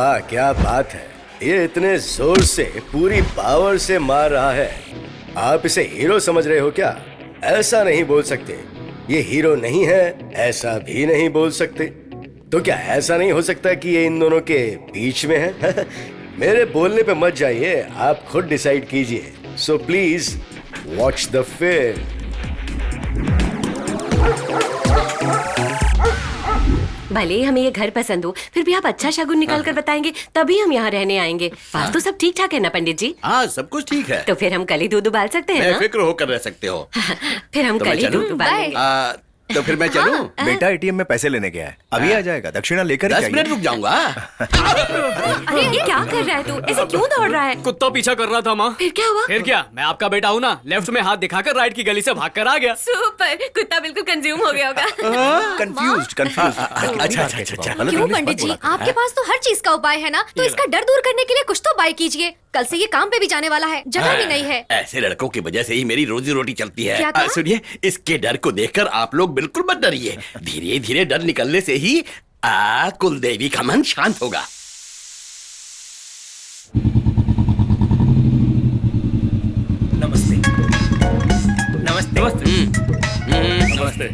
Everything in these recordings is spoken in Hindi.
वाह क्या बात है, ये इतने जोर से पूरी पावर से मार रहा है। आप इसे हीरो समझ रहे हो क्या? ऐसा नहीं बोल सकते। ये हीरो नहीं है ऐसा भी नहीं बोल सकते। तो क्या ऐसा नहीं हो सकता कि ये इन दोनों के बीच में है? मेरे बोलने पे मत जाइए, आप खुद डिसाइड कीजिए। So please watch the film. भले ही हमें ये घर पसंद हो, फिर भी आप अच्छा शगुन निकाल कर बताएंगे तभी हम यहाँ रहने आएंगे। तो सब ठीक ठाक है ना पंडित जी? हाँ सब कुछ ठीक है। तो फिर हम कल ही दूध उबाल सकते हैं ना? बेफिक्र होकर रह सकते हो। फिर हम तो कल मैं ही चलूं? दूध उबालेंगे। तो फिर मैं चलूं? बेटा एटीएम में पैसे लेने गया है, अभी आ जाएगा। दक्षिणा लेकर 10 मिनट रुक जाऊंगा। अरे ये क्या कर रहा है तू? ऐसे क्यों दौड़ रहा है? कुत्ता पीछा कर रहा था माँ। फिर क्या हुआ? फिर क्या, मैं आपका बेटा हूँ ना। लेफ्ट में हाथ दिखाकर राइट की गली से भाग कर आ गया। सुपर, कुत्ता बिल्कुल कंज्यूम हो गया होगा। कंफ्यूज्ड। अच्छा। क्यों पंडित जी, आपके पास तो हर चीज का उपाय है ना, तो इसका डर दूर करने के लिए कुछ तो उपाय कीजिए। कल से ये काम पे भी जाने वाला है, जगह भी नहीं है। ऐसे लड़कों की वजह से ही मेरी रोजी रोटी चलती है। क्या कहा? सुनिए, इसके डर को देखकर आप लोग बिल्कुल मत डरिए। धीरे धीरे डर निकलने से ही कुलदेवी का मन शांत होगा। नमस्ते। नमस्ते। नमस्ते। नमस्ते।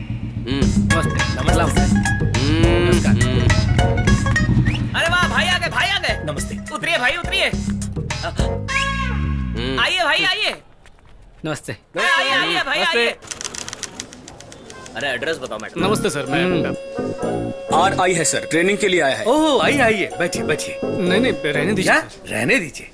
नमस्कार। अरे वाह, भाई आ गए। नमस्ते। उतरिए भाई, उतरिए। आइए भाई, आइए। नमस्ते। आइए भाई, नमस्ते। आइए। अरे एड्रेस बताओ मैडम। नमस्ते सर, मैं और आई है सर, ट्रेनिंग के लिए आया है। ओह, आइए बैठिए। नहीं रहने दीजिए क्या? रहने दीजिए।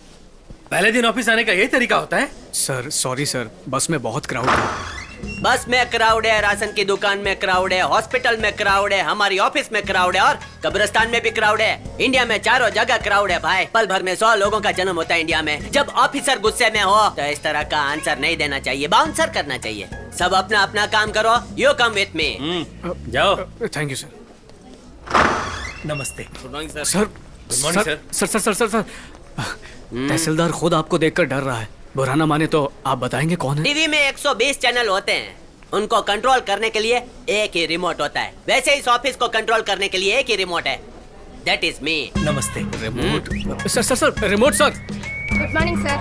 पहले दिन ऑफिस आने का यही तरीका होता है? सर। सॉरी सर, बस में बहुत क्राउड था। बस में क्राउड है, राशन की दुकान में क्राउड है, हॉस्पिटल में क्राउड है, हमारी ऑफिस में क्राउड है और कब्रिस्तान में भी क्राउड है। इंडिया में चारों जगह क्राउड है भाई। पल भर में 100 लोगों का जन्म होता है इंडिया में। जब ऑफिसर गुस्से में हो तो इस तरह का आंसर नहीं देना चाहिए, बाउंसर करना चाहिए। सब अपना अपना काम करो। You come with me. जाओ। Thank you sir. नमस्ते। Good morning sir. Sir good morning sir. तहसीलदार खुद आपको देखकर डर रहा है। बुरा ना माने तो आप बताएंगे कौन है? टीवी में 120 चैनल होते हैं, उनको कंट्रोल करने के लिए एक ही रिमोट होता है। वैसे इस ऑफिस को कंट्रोल करने के लिए एक ही रिमोट है, दैट इज मी। नमस्ते। Remote? Sir remote sir. Good morning sir.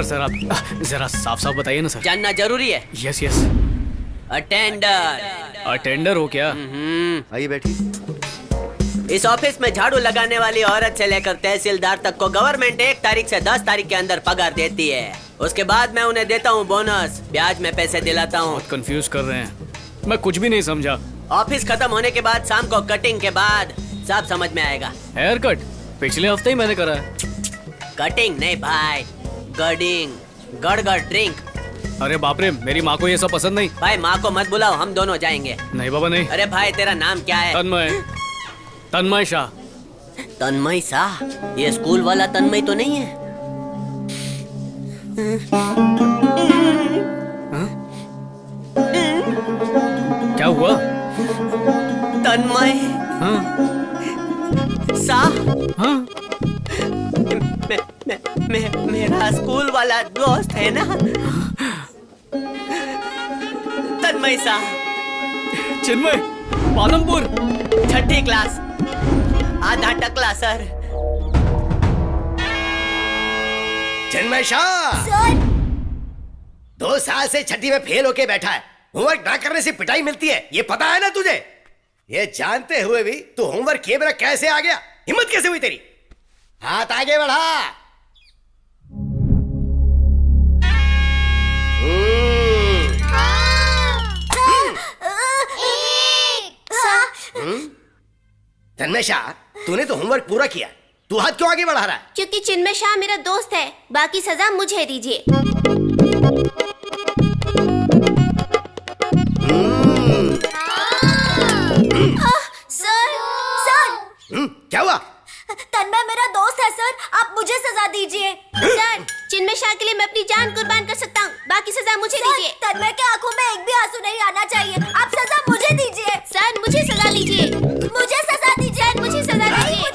Sir आप जरा साफ बताइए ना सर। जानना जरूरी है। यस। अटेंडर। अटेंडर हो क्या? आइए बैठिए। इस ऑफिस में झाड़ू लगाने वाली औरत से लेकर तहसीलदार तक को गवर्नमेंट 1 तारीख से 10 तारीख के अंदर पगार देती है। उसके बाद मैं उन्हें देता हूँ बोनस, ब्याज में पैसे दिलाता हूँ। बहुत कंफ्यूज कर रहे हैं, मैं कुछ भी नहीं समझा। ऑफिस खत्म होने के बाद शाम को कटिंग के बाद सब समझ में आएगा। हेयर कट पिछले हफ्ते ही मैंने करा है। कटिंग नहीं भाई, गडिंग, गड़गड़ ड्रिंक। अरे बाप रे, मेरी माँ को ये सब पसंद नहीं। भाई माँ को मत बुलाओ, हम दोनों जाएंगे। नहीं बाबा नहीं। अरे भाई तेरा नाम क्या है? तन्मय शाह। तन्मय शाह? ये स्कूल वाला तन्मय तो नहीं है? क्या हुआ? तन्मय शाह? मेरा स्कूल वाला दोस्त है ना, तन्मय शाह। चिन्मय, पालमपुर, 6ठी क्लास, आधा टकला सर। चिन्मय शाह सर। 2 साल से 6ठी में फेल होके बैठा है। होमवर्क ना करने से पिटाई मिलती है, ये पता है ना तुझे? ये जानते हुए भी तू होमवर्क किए बिना कैसे आ गया? हिम्मत कैसे हुई तेरी? हाथ आगे बढ़ा। तन्मय शाह, तूने तो होमवर्क पूरा किया, तू हाथ क्यों आगे बढ़ा रहा है? क्योंकि चिन्मय शाह मेरा दोस्त है, बाकी सजा मुझे दीजिए। सर। क्या हुआ? तन्मय मेरा दोस्त है सर, आप मुझे सजा दीजिए। सर, चिन्मय शाह के लिए मैं अपनी जान कुर्बान कर सकता हूँ, बाकी सजा मुझे दीजिए। तन्मय के आंखों में एक भी आंसू नहीं आना चाहिए, आप सजा मुझे दीजिए। सर मुझे सजा लीजिए, मुझे सजा दीजिए, मुझे सजा दीजिए।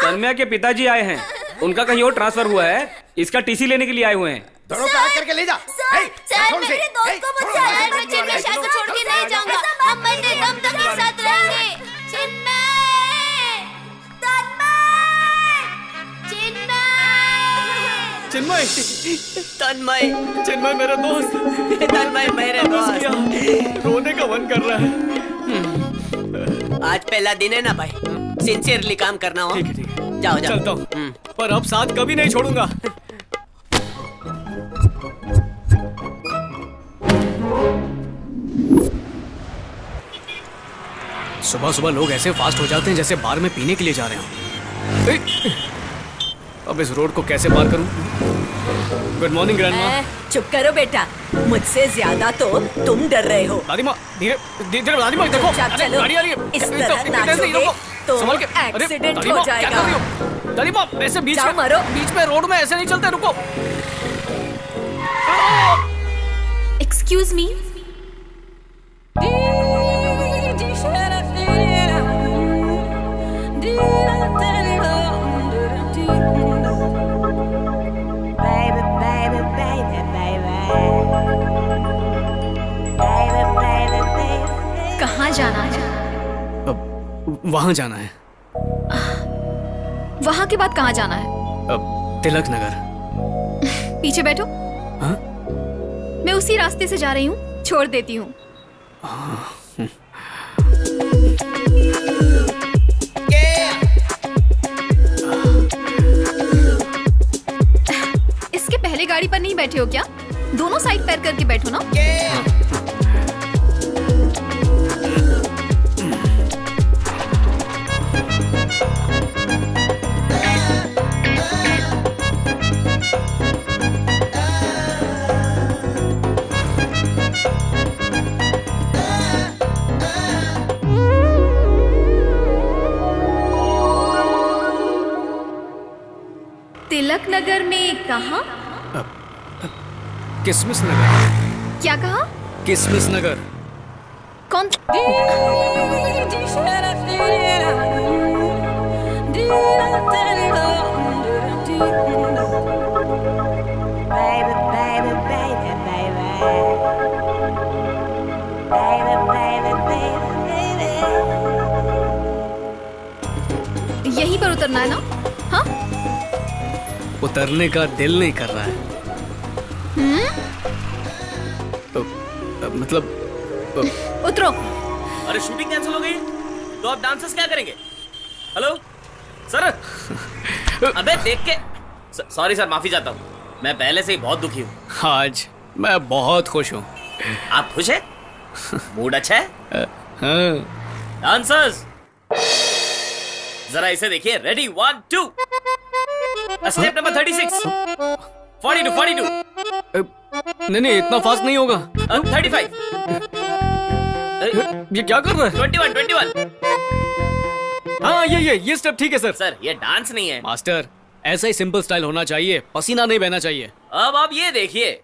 तन्मय के पिताजी आए हैं, उनका कहीं और ट्रांसफर हुआ है, इसका टीसी लेने के लिए आए हुए हैं। दोनों का हाथ करके ले जा। सर मेरे दोस्त को मुझसे अलग, मैं चिन्मय शाह को छोड़ के नहीं जाऊंगा। हम मरते दम तक एक साथ रहेंगे। चिन्मय, तन्मय, चिन्मय, चिन्मय, तन्मय, चिन्मय मेरा दोस्त तन्मय मेरे दोस्त। रोने का मन कर रहा है। आज पहला दिन है ना भाई, सिंसियरली काम करना हो। ठीक है, ठीक है। जाओ जाओ। चलता हूँ, पर अब साथ कभी नहीं छोड़ूंगा। सुबह सुबह लोग ऐसे फास्ट हो जाते हैं जैसे बार में पीने के लिए जा रहे हो। अब इस रोड को कैसे पार करूं? Good morning grandma. चुप करो बेटा, मुझसे ज्यादा तो तुम डर रहे हो। दादी माँ, धीरे धीरे, दादी माँ देखो, चुपचाप अरे चलो। गाड़ी आ रही है। इस इतनी तरह तेज नहीं, नाचोगे रुको। तो संभल के। अरे, एक्सीडेंट दादी हो माँ, क्या कर जाएगा। रही हो? दादी माँ, ऐसे बीच जाओ में मारो। बीच में रोड में ऐसे नहीं चलते, रुको। Excuse me. कहाँ जाना है? वहाँ जाना है। वहाँ के बाद कहाँ जाना है? तिलक नगर। पीछे बैठो। हाँ? मैं उसी रास्ते से जा रही हूँ, छोड़ देती हूँ। इसके पहले गाड़ी पर नहीं बैठे हो क्या? दोनों साइड पैर करके बैठो ना। तिलक नगर में कहाँ? किसमिस नगर। क्या कहा? किसमिस नगर। कौन? यहीं पर उतरना है ना? हाँ? उतरने का दिल नहीं कर रहा है। मतलब उतरो। अरे शूटिंग कैंसिल हो गई तो अब डांसर्स क्या करेंगे? Hello sir. अबे देख के सॉरी सर, माफी चाहता हूँ, मैं पहले से ही बहुत दुखी हूँ। आज मैं बहुत खुश हूँ। आप खुश हैं? मूड अच्छा है? हाँ। डांसर्स जरा इसे देखिए। रेडी 1 2। Step number 36। 42 नहीं इतना फास्ट नहीं होगा। 35। ये क्या कर रहा है? 21। हाँ ये स्टेप ठीक है सर। सर ये डांस नहीं है मास्टर, ऐसा ही सिंपल स्टाइल होना चाहिए, पसीना नहीं बहना चाहिए। अब आप ये देखिए।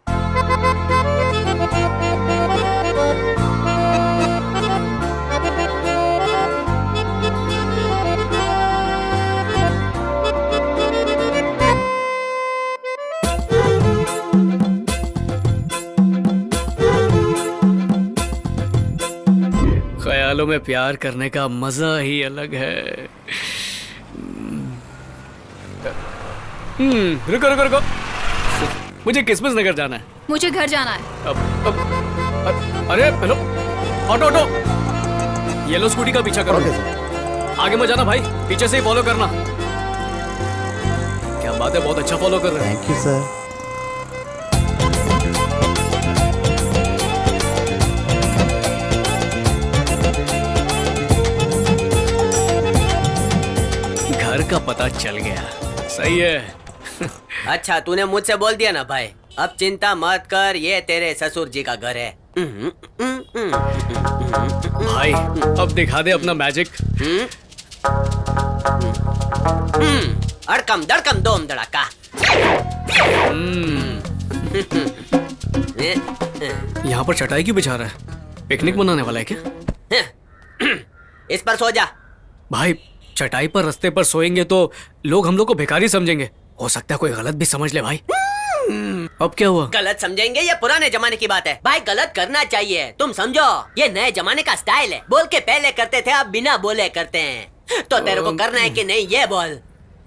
ख्यालों में प्यार करने का मजा ही अलग है। रुको मुझे किसमिस नगर जाना है। मुझे घर जाना है। अरे हेलो, ऑटो येलो स्कूटी का पीछा करो। आगे मत जाना भाई, पीछे से ही फॉलो करना। क्या बात है, बहुत अच्छा फॉलो कर रहे हैं। Thank you sir. घर का पता चल गया, सही है। अच्छा तूने मुझसे बोल दिया ना भाई, अब चिंता मत कर, ये तेरे ससुर जी का घर है। भाई अब दिखा दे अपना मैजिक। अड़कम दड़कम दोम दड़का। यहाँ पर चटाई क्यों बिछा रहा है? पिकनिक मनाने वाला है क्या? इस पर सो जा। भाई चटाई पर रास्ते पर सोएंगे तो लोग हम लोग को भिखारी समझेंगे। हो सकता है कोई गलत भी समझ ले भाई। अब क्या हुआ? गलत समझेंगे, ये पुराने जमाने की बात है भाई। गलत करना चाहिए, तुम समझो। ये नए जमाने का स्टाइल है। बोल के पहले करते थे, अब बिना बोले करते हैं। तो तेरे को करना है कि नहीं, ये बोल।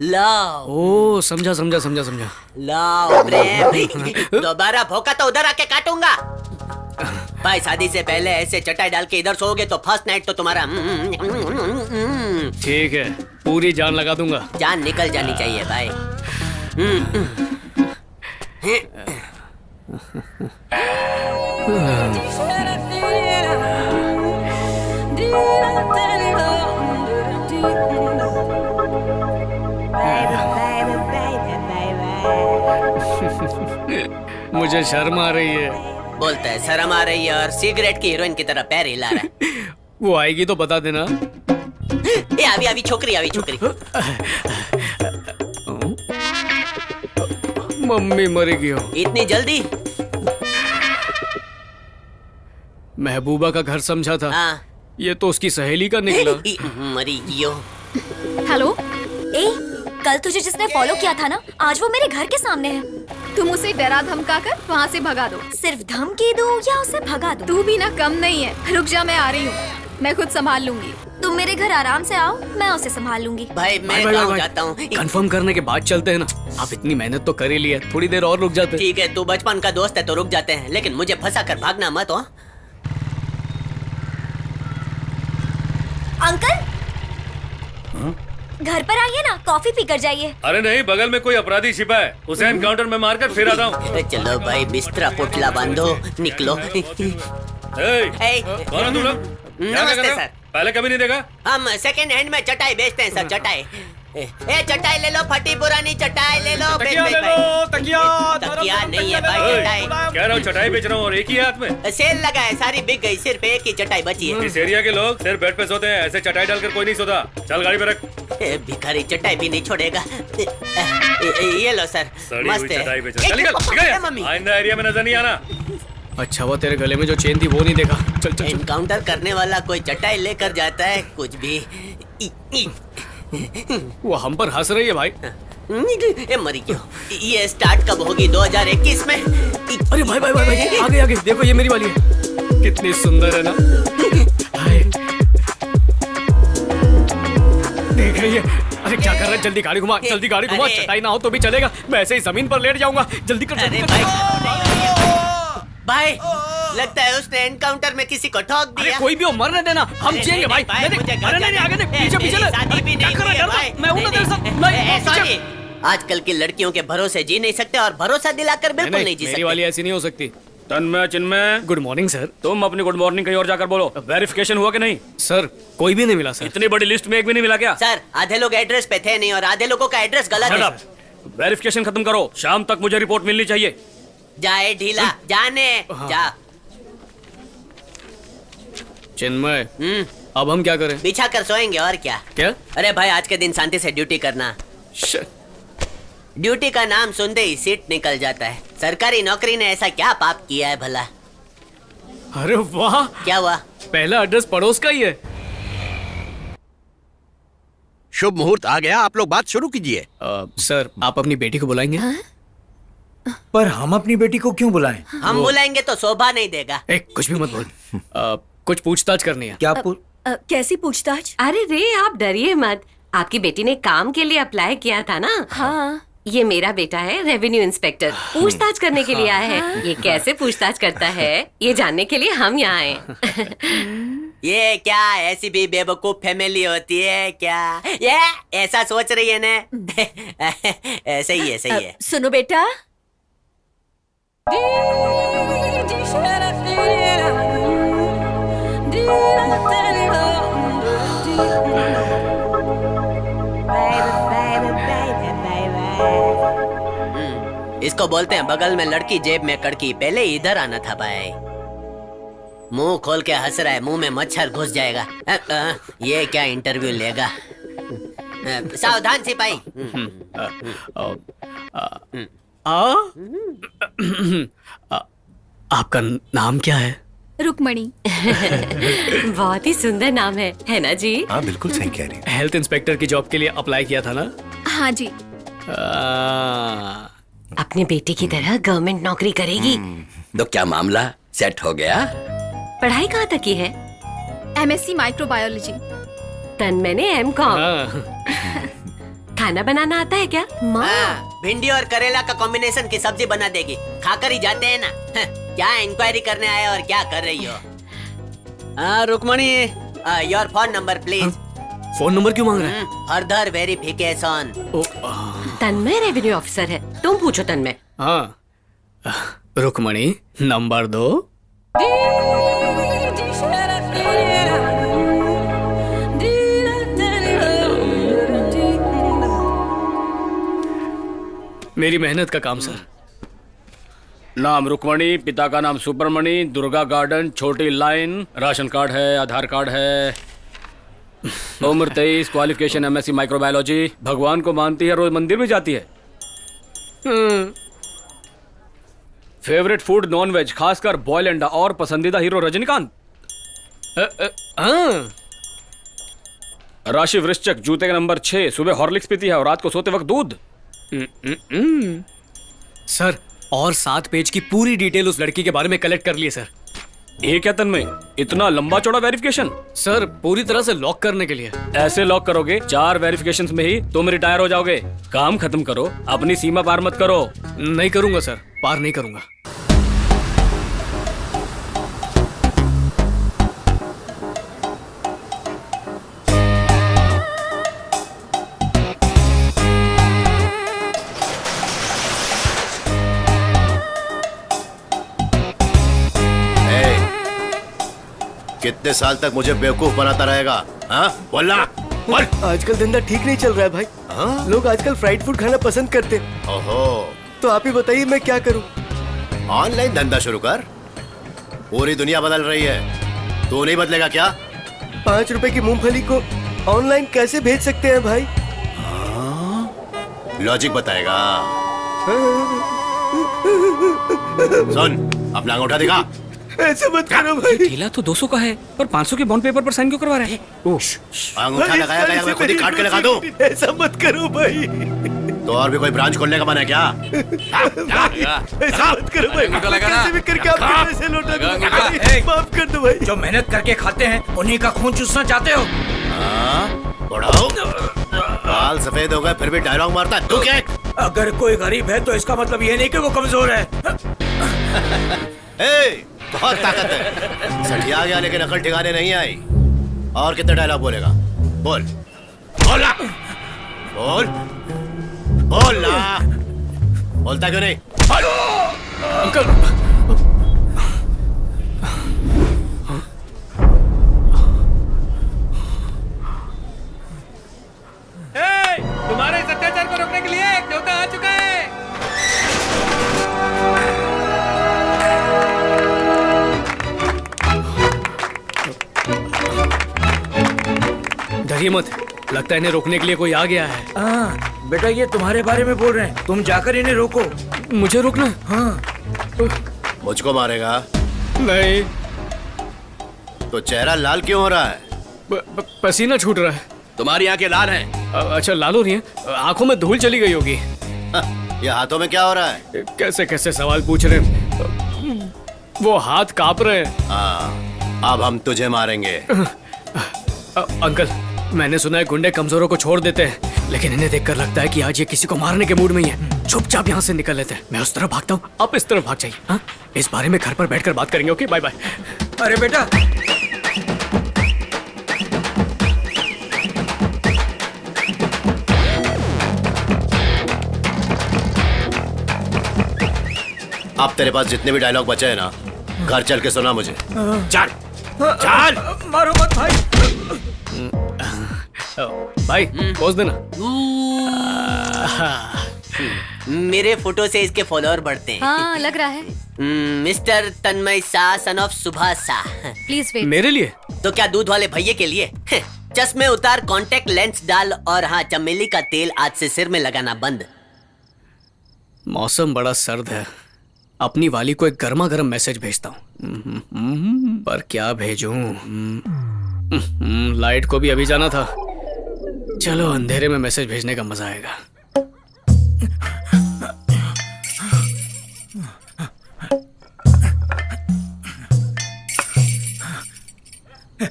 लव। ओ समझा समझा समझा समझा। लव प्रेम। दोबारा भौंका तो उधर आके काटूंगा। भाई शादी से पहले ऐसे चटाई डाल के इधर सोओगे तो फर्स्ट नाइट तो तुम्हारा ठीक है, पूरी जान लगा दूंगा। जान निकल जानी चाहिए भाई। मुझे शर्म आ रही है। बोलता है शर्म आ रही है और सिगरेट की हीरोइन की तरह पैर हिला रहा है। वो आएगी तो बता देना। ए अभी अभी छोकरी, अभी छोकरी। मम्मी मरेगी हो। इतनी जल्दी? महबूबा का घर समझा था। हाँ। ये तो उसकी सहेली का निकला। मरी गियो। हेलो, ए, कल तुझे जिसने फॉलो किया था ना, आज वो मेरे घर के सामने है। तुम उसे डरा धमका कर वहाँ से भगा दो। सिर्फ धमकी दूं या उसे भगा दूं? तू भी ना कम नहीं है। रुक जा, मैं आ रही हूँ। मैं खुद संभाल लूंगी। तुम मेरे घर आराम से आओ, मैं उसे संभाल लूंगी। भाई मैं गाँव जाता हूँ। कंफर्म करने के बाद चलते हैं ना। आप इतनी मेहनत तो कर ही ली है, थोड़ी देर और रुक जाते। ठीक है, तू बचपन का दोस्त है तो रुक जाते हैं, लेकिन मुझे फंसा कर भागना मत हो। अंकल, घर पर आइए ना, कॉफी पी कर जाइए। अरे नहीं, बगल में कोई अपराधी छिपा है, उसे एनकाउंटर में मारकर फिर आता हूँ। चलो भाई, बिस्तरा पोटला बांधो, निकलो। कौन हो तुम लोग? नमस्ते सर। पहले कभी नहीं देखा? हम सेकंड हैंड में चटाई बेचते हैं सर। चटाई चटाई ले लो, फटी पुरानी चटाई ले लो। तकिया ले लो, तकिया। तकिया नहीं है भाई, चटाई। कह रहा हूँ चटाई बेच रहा हूँ और एक ही हाथ में। सेल लगा है, सारी बिक गई, सिर्फ एक ही चटाई बची है। इस एरिया के लोग सिर्फ बेड पे सोते हैं, ऐसे चटाई डालकर कोई नहीं सोता। चल गाड़ी पे रख। भिखारी चटाई भी नहीं छोड़ेगा। ये लो सर, सड़ी मस्त हुई है। चटाई बेच। चल निकल, मम्मी आइंदा एरिया में नजर नहीं आना। अच्छा वो तेरे गले में जो चेन थी वो नहीं देखा। चल चल। एनकाउंटर करने वाला कोई चटाई लेकर जाता है, कुछ भी। वो हम पर हंस रही है भाई। ए मरी क्यों? ये स्टार्ट कब होगी? 2021 में? अरे भाई भाई भाई भाई, आगे आगे देखो, ये मेरी वाली है। कितनी सुंदर है ना। हाय। देख रही है? अरे क्या कर रहा है? जल्दी गाड़ी घुमा, जल्दी गाड़ी घुमा। चटाई ना हो तो भी चलेगा, मैं ऐसे ही जमीन पर लेट जाऊंगा। जल्दी कर, जल्दी कर। भाई लगता है उसने एनकाउंटर में किसी को ठोक दिया। कोई भी हो, मरने देना, हम जिएंगे भाई। अरे नहीं आगे नहीं, पीछे पीछे ले। शादी भी नहीं हुई है भाई। मैं हूं ना तेरे साथ। नहीं सॉरी, आजकल की लड़कियों के भरोसे जी नहीं सकते और भरोसा दिलाकर बिल्कुल नहीं जी सकते। मेरी वाली ऐसी नहीं हो सकती। तन्मय, चिन्मय, गुड मॉर्निंग सर। तुम अपनी गुड मॉर्निंग कहीं और जाकर बोलो। वेरिफिकेशन हुआ कि नहीं? सर कोई भी नहीं मिला सर। इतनी बड़ी लिस्ट में एक भी नहीं मिला क्या? सर आधे लोग एड्रेस पे थे नहीं और आधे लोगों का एड्रेस गलत है। वेरिफिकेशन खत्म करो, शाम तक मुझे रिपोर्ट मिलनी चाहिए। जाए ढीला, जाने जा। चिन्मय, अब हम क्या करें? बिछा कर सोएंगे और क्या। क्या? अरे भाई आज के दिन शांति से ड्यूटी करना। ड्यूटी का नाम सुनते ही सीट निकल जाता है। सरकारी नौकरी ने ऐसा क्या पाप किया है भला? अरे वाह, क्या हुआ? पहला एड्रेस पड़ोस का ही है। शुभ मुहूर्त आ गया, आप लोग बात शुरू कीजिए। सर आप अपनी बेटी को बुलाएंगे? पर हम अपनी बेटी को क्यों बुलाएं? हम बुलाएंगे तो शोभा नहीं देगा। कुछ भी मत बोल। कुछ पूछताछ करनी है। क्या कैसी पूछताछ? अरे रे आप डरिए मत, आपकी बेटी ने काम के लिए अप्लाई किया था ना। हाँ। ये मेरा बेटा है, रेवेन्यू इंस्पेक्टर, पूछताछ करने के लिए आया है। ये कैसे पूछताछ करता है ये जानने के लिए हम यहाँ आए। ये क्या ऐसी भी बेवकूफ फैमिली होती है क्या? ये ऐसा सोच रही है ना? सही है, सही है। सुनो बेटा, इसको बोलते हैं बगल में लड़की जेब में कड़की। पहले इधर आना था भाई। मुंह खोल के हंस रहा है, मुंह में मच्छर घुस जाएगा। ये क्या इंटरव्यू लेगा? सावधान सिपाही। आपका नाम क्या है? रुकमणी। बहुत ही सुंदर नाम है ना जी? हाँ बिल्कुल सही कह रही है। हेल्थ इंस्पेक्टर की जॉब के लिए अप्लाई किया था ना? हाँ जी। अपने बेटे की तरह गवर्नमेंट नौकरी करेगी। तो क्या मामला सेट हो गया? पढ़ाई कहाँ तक की है? MSc microbiology. तन्मय ने M.Com। खाना बनाना आता है क्या? भिंडी और करेला का कॉम्बिनेशन की सब्जी बना देगी, खाकर ही जाते हैं ना। क्या इंक्वायरी करने आए और क्या कर रही हो? Rukmani, your phone number please. Phone number क्यों मांग रहा है? Further verification. Tanmay revenue officer है, तुम पूछो तन्मय। हाँ, रुकमणी नंबर 2। मेरी मेहनत का काम सर। नाम रुकमणी, पिता का नाम सुब्रमणी, दुर्गा गार्डन, छोटी लाइन, राशन कार्ड है, आधार कार्ड है, उम्र 23, क्वालिफिकेशन MSc माइक्रोबायोलॉजी, भगवान को मानती है, रोज मंदिर भी जाती है। फेवरेट फूड नॉन वेज, खासकर बॉयल अंडा, और पसंदीदा हीरो रजनीकांत। राशि वृश्चिक, जूते का नंबर 6, सुबह हॉर्लिक्स पीती है और रात को सोते वक्त दूध। सर, और 7 पेज की पूरी डिटेल उस लड़की के बारे में कलेक्ट कर लिए सर। ये क्या तन्मय, इतना लंबा चौड़ा वेरिफिकेशन? सर, पूरी तरह से लॉक करने के लिए। ऐसे लॉक करोगे 4 वेरिफिकेशंस में ही तुम रिटायर हो जाओगे। काम खत्म करो, अपनी सीमा पार मत करो। नहीं करूंगा सर, पार नहीं करूंगा। कितने साल तक मुझे बेवकूफ बनाता रहेगा? हाँ, बोलना। बोल। आजकल धंधा ठीक नहीं चल रहा है भाई। हाँ? लोग आजकल फ्राइड फूड खाना पसंद करते हैं। ओहो, तो आप ही बताइए मैं क्या करूं? ऑनलाइन धंधा शुरू कर। पूरी दुनिया बदल रही है, तू नहीं बदलेगा क्या? 5 रुपए की मूंगफली को ऑनलाइन कैसे भेज सकते हैं भाई? लॉजिक बताएगा। सुन, अपना अंगूठा दिखा। ऐसे मत करो भाई। ठेला तो 200 का है, पर 500 के बॉन्ड पेपर पर साइन क्यों करवा रहे हैं? अंगूठा लगाया गया, मैं खुद ही काट के लगा दूं। ऐसा मत करो भाई। तो और भी कोई ब्रांच खोलने का मन है क्या? ऐसा मत करो भाई। कैसे भी करके आपके पैसे लौटा दूं। माफ कर दो भाई। जो मेहनत करके खाते हैं उन्हीं का खून चूसना चाहते हो? बढ़ाओ। बाल सफेद हो गए फिर भी डायलॉग मारता है। तू क्या? अगर कोई गरीब है तो इसका मतलब ये नहीं कि वो कमजोर है। बहुत ताकत है। सठिया गया लेकिन अकल ठिकाने नहीं आई। और कितने डायलॉग बोलेगा? बोल बोला, बोल बोलना। बोलता क्यों नहीं? अंकल, तुम्हारे इस अत्याचार को रोकने के लिए एक देवता आ चुका है। डरिए मत, लगता है इन्हें रोकने के लिए कोई आ गया है। हाँ बेटा, ये तुम्हारे बारे में बोल रहे हैं। तुम जाकर इन्हें रोको। मुझे रोकना? हाँ। मुझको मारेगा? नहीं। तो चेहरा लाल क्यों हो रहा है? पसीना छूट रहा है। तुम्हारी आंखें लाल हैं। अच्छा, लाल हो रही हैं? आंखों में धूल चली गई होगी। ये हाथों में क्या हो रहा है? कैसे कैसे सवाल पूछ रहे हैं। वो हाथ कांप रहे हैं। हाँ, अब हम तुझे मारेंगे। अंकल, मैंने सुना है गुंडे कमजोरों को छोड़ देते हैं, लेकिन इन्हें देखकर लगता है कि आज ये किसी को मारने के मूड में ही है। चुपचाप यहाँ से निकल लेते हैं। मैं उस तरफ भागता हूँ, आप इस तरफ भाग जाइए। हाँ, इस बारे में घर पर बैठकर बात करेंगे। Okay, bye bye. अरे बेटा, अब तेरे पास जितने भी डायलॉग बचे हैं ना, घर चल के सुना मुझे। चल चल। मारो मत भाई। भाई, पोज देना। मेरे फोटो से इसके फॉलोअर बढ़ते हैं। हाँ, लग रहा है। Mister Tanmay Shah, son of Subhash Shah. Please wait. मेरे लिए? तो क्या दूध वाले भैये के लिए? चश्मे उतार, कांटेक्ट लेंस डाल, और हाँ, चमेली का तेल आज से सिर में लगाना बंद। मौसम बड़ा सर्द है। अपनी वाली को एक गर्मा गर्म मैसेज भेजता हूँ, पर क्या भेजूं? लाइट को भी अभी जाना था। चलो, अंधेरे में मैसेज भेजने का मजा आएगा।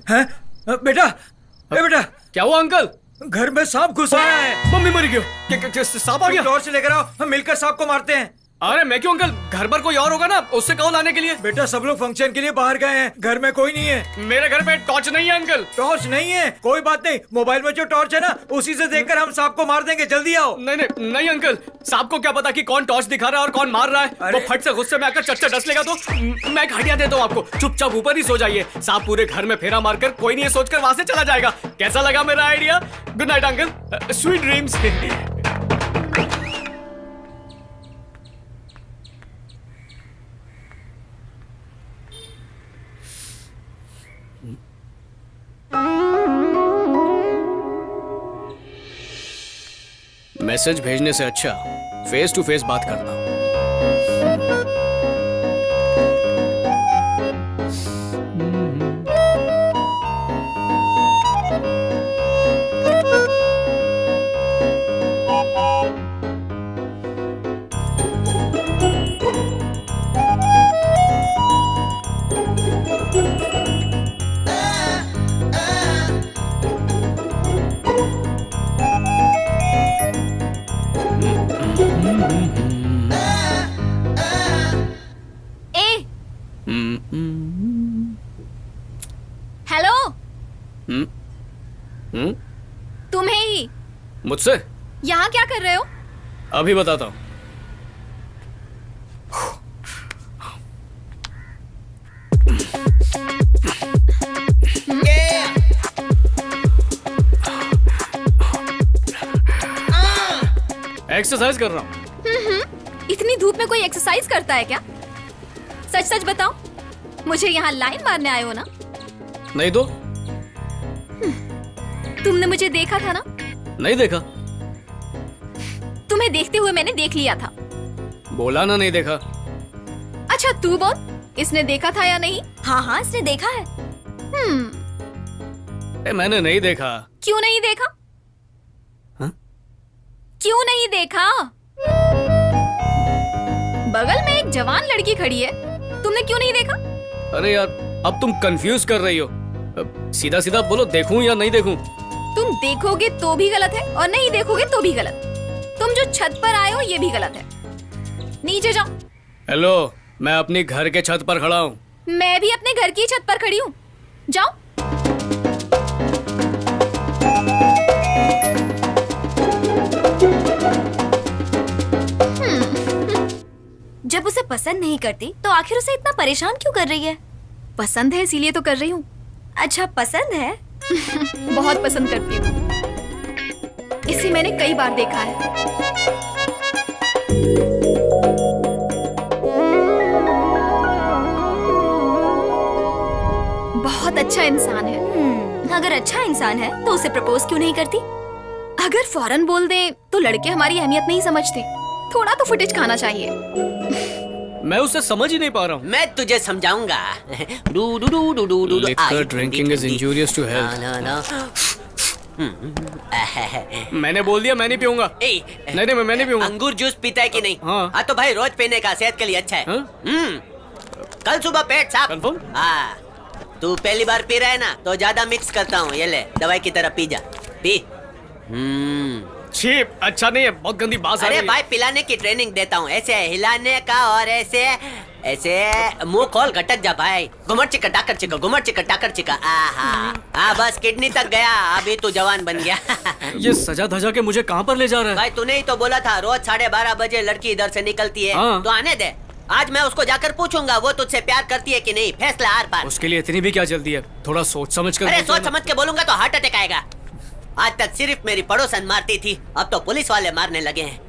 हैं? बेटा, बेटा, क्या हुआ अंकल? घर में सांप घुस आया है। मम्मी मर गई। सांप आ गया? टॉर्च लेकर आओ, हम मिलकर सांप को मारते हैं। अरे मैं क्यों अंकल, घर पर कोई और होगा ना, उससे कहो लाने के लिए। बेटा सब लोग फंक्शन के लिए बाहर गए हैं, घर में कोई नहीं है। मेरे घर में टॉर्च नहीं है अंकल। टॉर्च नहीं है, कोई बात नहीं, मोबाइल में जो टॉर्च है ना उसी से देखकर हम सांप को मार देंगे, जल्दी आओ। नहीं नहीं नहीं अंकल, सांप को क्या पता कि कौन टॉर्च दिखा रहा है और कौन मार रहा है। वो फट से गुस्से में आकर चच्चा डस लेगा तो मैं एक हड्डियां देता हूँ आपको, चुपचाप ऊपर ही सो जाइए। सांप पूरे घर में फेरा मारकर कोई नहीं सोचकर वहां से चला जाएगा। कैसा लगा मेरा idea? Good night uncle, sweet dreams. Message भेजने से अच्छा फेस टू फेस बात करना। हेलो, तुम्हें ही। मुझसे? यहाँ क्या कर रहे हो? अभी बताता हूँ। एक्सरसाइज कर रहा हूँ। इतनी धूप में कोई एक्सरसाइज करता है क्या? सच सच बताओ, मुझे यहाँ लाइन मारने आए हो ना? नहीं तो? तुमने मुझे देखा था ना? नहीं देखा। तुम्हें देखते हुए मैंने देख लिया था। बोला ना नहीं देखा। अच्छा तू बोल, इसने देखा था या नहीं? हाँ हाँ इसने देखा है। मैंने नहीं देखा। क्यों नहीं देखा? हा? क्यों नहीं देखा? बगल में एक जवान लड़की खड़ी है, तुमने क्यों नहीं देखा? अरे यार, अब तुम कंफ्यूज कर रही हो। सीधा सीधा बोलो, देखूं या नहीं देखूं? तुम देखोगे तो भी गलत है और नहीं देखोगे तो भी गलत। तुम जो छत पर आए हो ये भी गलत है। नीचे जाओ। हेलो, मैं अपनी घर के छत पर खड़ा हूँ। मैं भी अपने घर की छत पर खड़ी हूँ। जाओ। जब उसे पसंद नहीं करती तो आखिर उसे इतना परेशान क्यों कर रही है? पसंद है इसीलिए तो कर रही हूँ। अच्छा पसंद है? बहुत पसंद करती हूँ, इसे मैंने कई बार देखा है। बहुत अच्छा इंसान है। अगर अच्छा इंसान है तो उसे प्रपोज क्यों नहीं करती? अगर फौरन बोल दे तो लड़के हमारी अहमियत नहीं समझते। थोड़ा तो फुटेज खाना चाहिए। मैं उसे समझ ही नहीं पा रहा हूँ। मैं तुझे समझाऊंगा। Liquor drinking is injurious to health. मैंने बोल दिया मैं नहीं पीऊंगा। नहीं मैं नहीं पीऊंगा। अंगूर जूस पीता है कि नहीं? हाँ तो भाई रोज पीने का सेहत के लिए अच्छा है। कल सुबह पेट साफ। तू पहली बार पी रहा है ना, तो ज्यादा मिक्स करता हूँ। ये ले, दवाई की तरह पी जा। पी। चीप, अच्छा नहीं है, बहुत गंदी बात। अरे भाई, पिलाने की ट्रेनिंग देता हूँ। ऐसे हिलाने का और ऐसे ऐसे मुंह खोल घटक जा भाई। घुमर चिका टाकर चिका, घुमर चिका टाकर चिका। हाँ बस किडनी तक गया, अभी तू जवान बन गया। ये सजा धजा के मुझे कहाँ पर ले जा रहा है? भाई तूने ही तो बोला था रोज 12:30 बजे लड़की इधर से निकलती है। तो आने दे, आज मैं उसको जाकर पूछूंगा वो तुझसे प्यार करती है कि नहीं। फैसला आर पार। उसके लिए इतनी भी क्या जल्दी है? थोड़ा सोच समझ कर। अरे सोच समझ के बोलूंगा तो हार्ट अटैक आएगा। आज तक सिर्फ मेरी पड़ोसन मारती थी, अब तो पुलिस वाले मारने लगे हैं।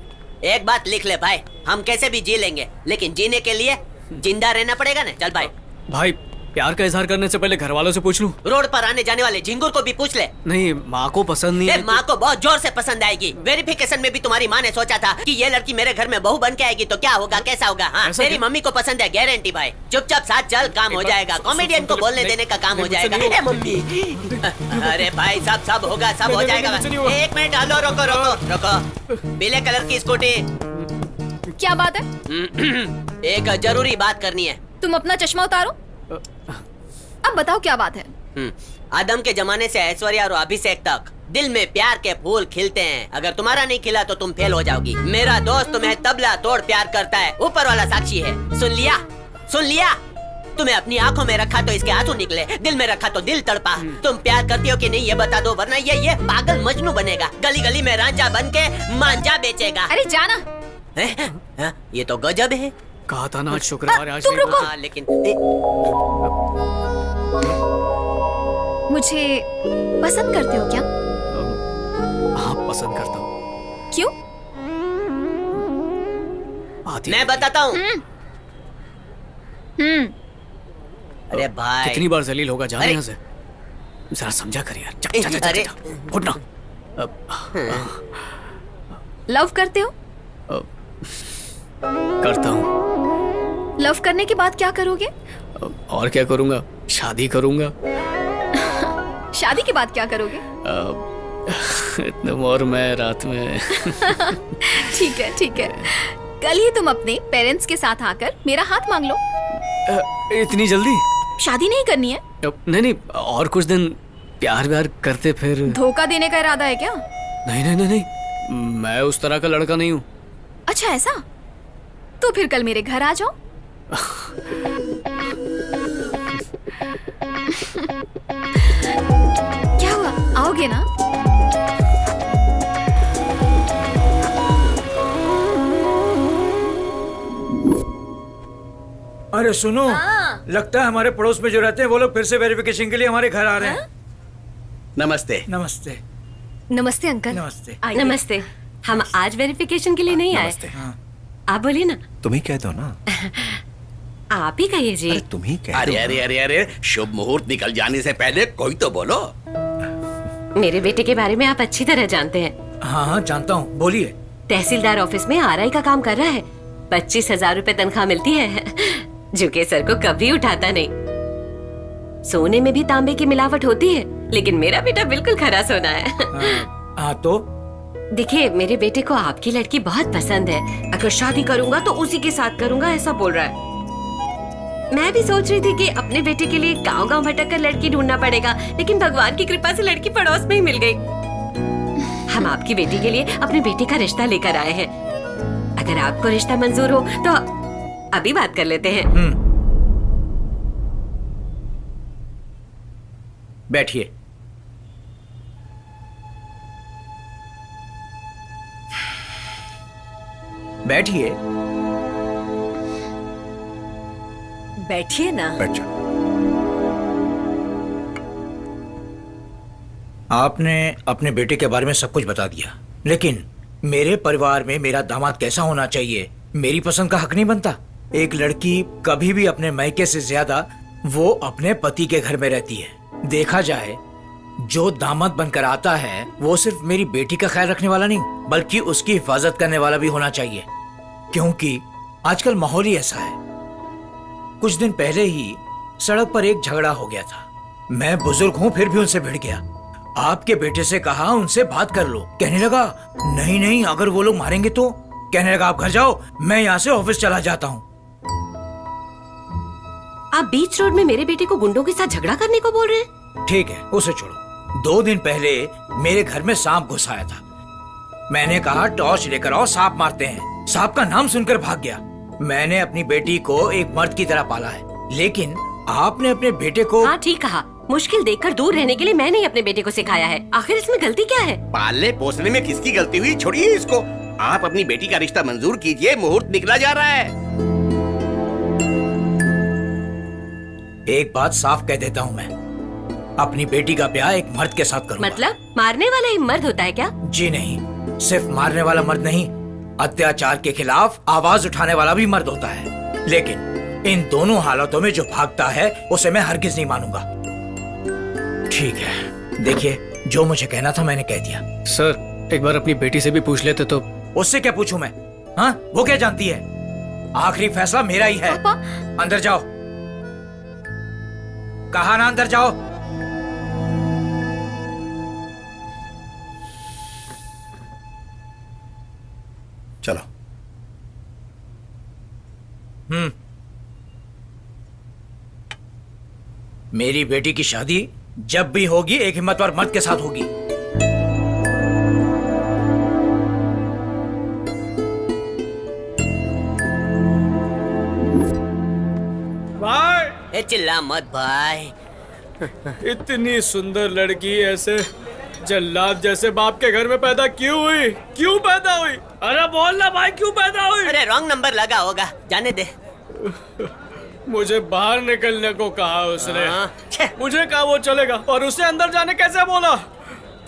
एक बात लिख ले भाई, हम कैसे भी जी लेंगे, लेकिन जीने के लिए जिंदा रहना पड़ेगा ना। चल भाई। भाई, प्यार का इजहार करने से पहले घर वालों से पूछ लूं? रोड पर आने जाने वाले झिंगुर को भी पूछ ले। नहीं, माँ को पसंद नहीं है। माँ को बहुत जोर से पसंद आएगी। वेरिफिकेशन में भी तुम्हारी माँ ने सोचा था कि ये लड़की मेरे घर में बहू बन के आएगी तो क्या होगा, कैसा होगा। हाँ, तेरी मम्मी को पसंद है, गारंटी भाई। चुपचाप साथ चल, काम हो जाएगा। कॉमेडियन को बोलने देने का काम हो जाएगा। ए मम्मी, अरे भाई सब होगा, सब हो जाएगा। एक मिनट, हेलो, रोको रोको रोको। पीले कलर की स्कूटी। क्या बात है? एक जरूरी बात करनी है। तुम अपना चश्मा उतारो। अब बताओ क्या बात है? आदम के जमाने से ऐश्वर्या और अभिषेक तक दिल में प्यार के फूल खिलते हैं। अगर तुम्हारा नहीं खिला तो तुम फेल हो जाओगी। मेरा दोस्त तुम्हें तबला तोड़ प्यार करता है, ऊपर वाला साक्षी है। सुन लिया, सुन लिया। तुम्हें अपनी आंखों में रखा तो इसके आंसू निकले, दिल में रखा तो दिल तड़पा। तुम प्यार करती हो कि नहीं ये बता दो, वरना ये पागल मजनू बनेगा, गली गली में रांझा बन के मांझा बेचेगा। अरे जाना। ये तो गजब है। कहा था ना आज शुक्रवार है, आज तुम नहीं रुको। हुआ। लेकिन मुझे पसंद करते हो क्या? हाँ पसंद करता हूँ। क्यों? आती मैं बताता हूँ। अरे भाई कितनी बार जलील होगा, जाने अरे। यहाँ से। जरा समझा कर यार। जा, जा, जा, जा, अरे। जा। उठ ना। लव करते हो? करता हूँ। लव करने के बाद क्या करोगे? और क्या करूँगा, शादी करूँगा। शादी के बाद क्या करोगे? इतने और मैं रात में। ठीक है, ठीक है। कल ही तुम अपने पेरेंट्स के साथ आकर मेरा हाथ मांग लो। इतनी जल्दी? शादी नहीं करनी है? नहीं नहीं, और कुछ दिन प्यार व्यार करते फिर। धोखा देने का इरादा है क्या? नहीं नहीं नहीं नहीं, मैं उस तरह का लड़का नहीं हूँ। अच्छा ऐसा? तो फिर कल मेरे घर आ जाओ। क्या हुआ, आओगे ना? अरे सुनो, लगता है हमारे पड़ोस में जो रहते हैं वो लोग फिर से वेरिफिकेशन के लिए हमारे घर आ रहे हैं। नमस्ते। नमस्ते। नमस्ते अंकल। नमस्ते। नमस्ते। हम आज वेरिफिकेशन के लिए नहीं आए। आप बोलिए ना। तुम ही कह दो ना। आप ही कहिए जी। तुम ही कह अरे दो। अरे अरे अरे, शुभ मुहूर्त निकल जाने से पहले कोई तो बोलो। मेरे बेटे के बारे में आप अच्छी तरह जानते हैं। हाँ हाँ जानता हूँ, बोलिए। तहसीलदार ऑफिस में आरआई का काम कर रहा है। 25,000 रुपए तनख्वाह मिलती है, जो के सर को कभी उठाता नहीं। सोने में भी तांबे की मिलावट होती है, लेकिन मेरा बेटा बिल्कुल खरा सोना है। हाँ तो देखिए, मेरे बेटे को आपकी लड़की बहुत पसंद है। अगर शादी करूंगा तो उसी के साथ करूंगा, ऐसा बोल रहा है। मैं भी सोच रही थी कि अपने बेटे के लिए गांव-गांव भटक कर लड़की ढूंढना पड़ेगा, लेकिन भगवान की कृपा से लड़की पड़ोस में ही मिल गई। हम आपकी बेटी के लिए अपने बेटे का रिश्ता लेकर आए हैं। अगर आपको रिश्ता मंजूर हो तो अभी बात कर लेते हैं। बैठिए। बैठिए। बैठिए ना। बैठ जाओ। आपने अपने बेटे के बारे में सब कुछ बता दिया, लेकिन मेरे परिवार में मेरा दामाद कैसा होना चाहिए मेरी पसंद का हक नहीं बनता। एक लड़की कभी भी अपने मायके से ज्यादा वो अपने पति के घर में रहती है। देखा जाए, जो दामाद बनकर आता है वो सिर्फ मेरी बेटी का ख्याल रखने वाला नहीं, बल्कि उसकी हिफाजत करने वाला भी होना चाहिए, क्योंकि आजकल माहौल ही ऐसा है। कुछ दिन पहले ही सड़क पर एक झगड़ा हो गया था। मैं बुजुर्ग हूँ फिर भी उनसे भिड़ गया। आपके बेटे से कहा उनसे बात कर लो, कहने लगा नहीं नहीं, अगर वो लोग मारेंगे तो। कहने लगा आप घर जाओ, मैं यहाँ से ऑफिस चला जाता हूँ। आप बीच रोड में मेरे बेटे को गुंडों के साथ झगड़ा करने को बोल रहे हैं? ठीक है, उसे छोड़ो। 2 दिन पहले मेरे घर में सांप घुस आया था। मैंने कहा टॉर्च लेकर आओ, सांप मारते हैं। सांप का नाम सुनकर भाग गया। मैंने अपनी बेटी को एक मर्द की तरह पाला है, लेकिन आपने अपने बेटे को। हाँ ठीक कहा, मुश्किल देखकर दूर रहने के लिए मैंने ही अपने बेटे को सिखाया है। आखिर इसमें गलती क्या है? पालने पोसने में किसकी गलती हुई, छोड़िए इसको। आप अपनी बेटी का रिश्ता मंजूर कीजिए, मुहूर्त निकला जा रहा है। एक बात साफ कह देता हूँ, मैं अपनी बेटी का ब्याह एक मर्द के साथ करूंगा। मतलब मारने वाला ही मर्द होता है क्या? जी नहीं, सिर्फ मारने वाला मर्द नहीं, अत्याचार के खिलाफ आवाज उठाने वाला भी मर्द होता है। लेकिन इन दोनों हालातों में जो भागता है उसे मैं हरगिज नहीं मानूंगा। ठीक है, देखिए जो मुझे कहना था मैंने कह दिया। सर एक बार अपनी बेटी से भी पूछ लेते तो। उससे क्या पूछूं मैं? हाँ, वो क्या जानती है? आखिरी फैसला मेरा ही है। अंदर जाओ। कहा ना अंदर जाओ। चलो। मेरी बेटी की शादी जब भी होगी एक हिम्मतवार मर्द के साथ होगी। भाई ए चिल्ला मत भाई। इतनी सुंदर लड़की ऐसे जल्लाद जैसे बाप के घर में पैदा क्यों हुई? क्यों पैदा हुई? अरे बोल ना भाई, क्यों पैदा हुई? अरे रॉन्ग नंबर लगा होगा, जाने दे। मुझे बाहर निकलने को कहा उसने। मुझे कहा वो चलेगा, और उसे अंदर जाने कैसे बोला?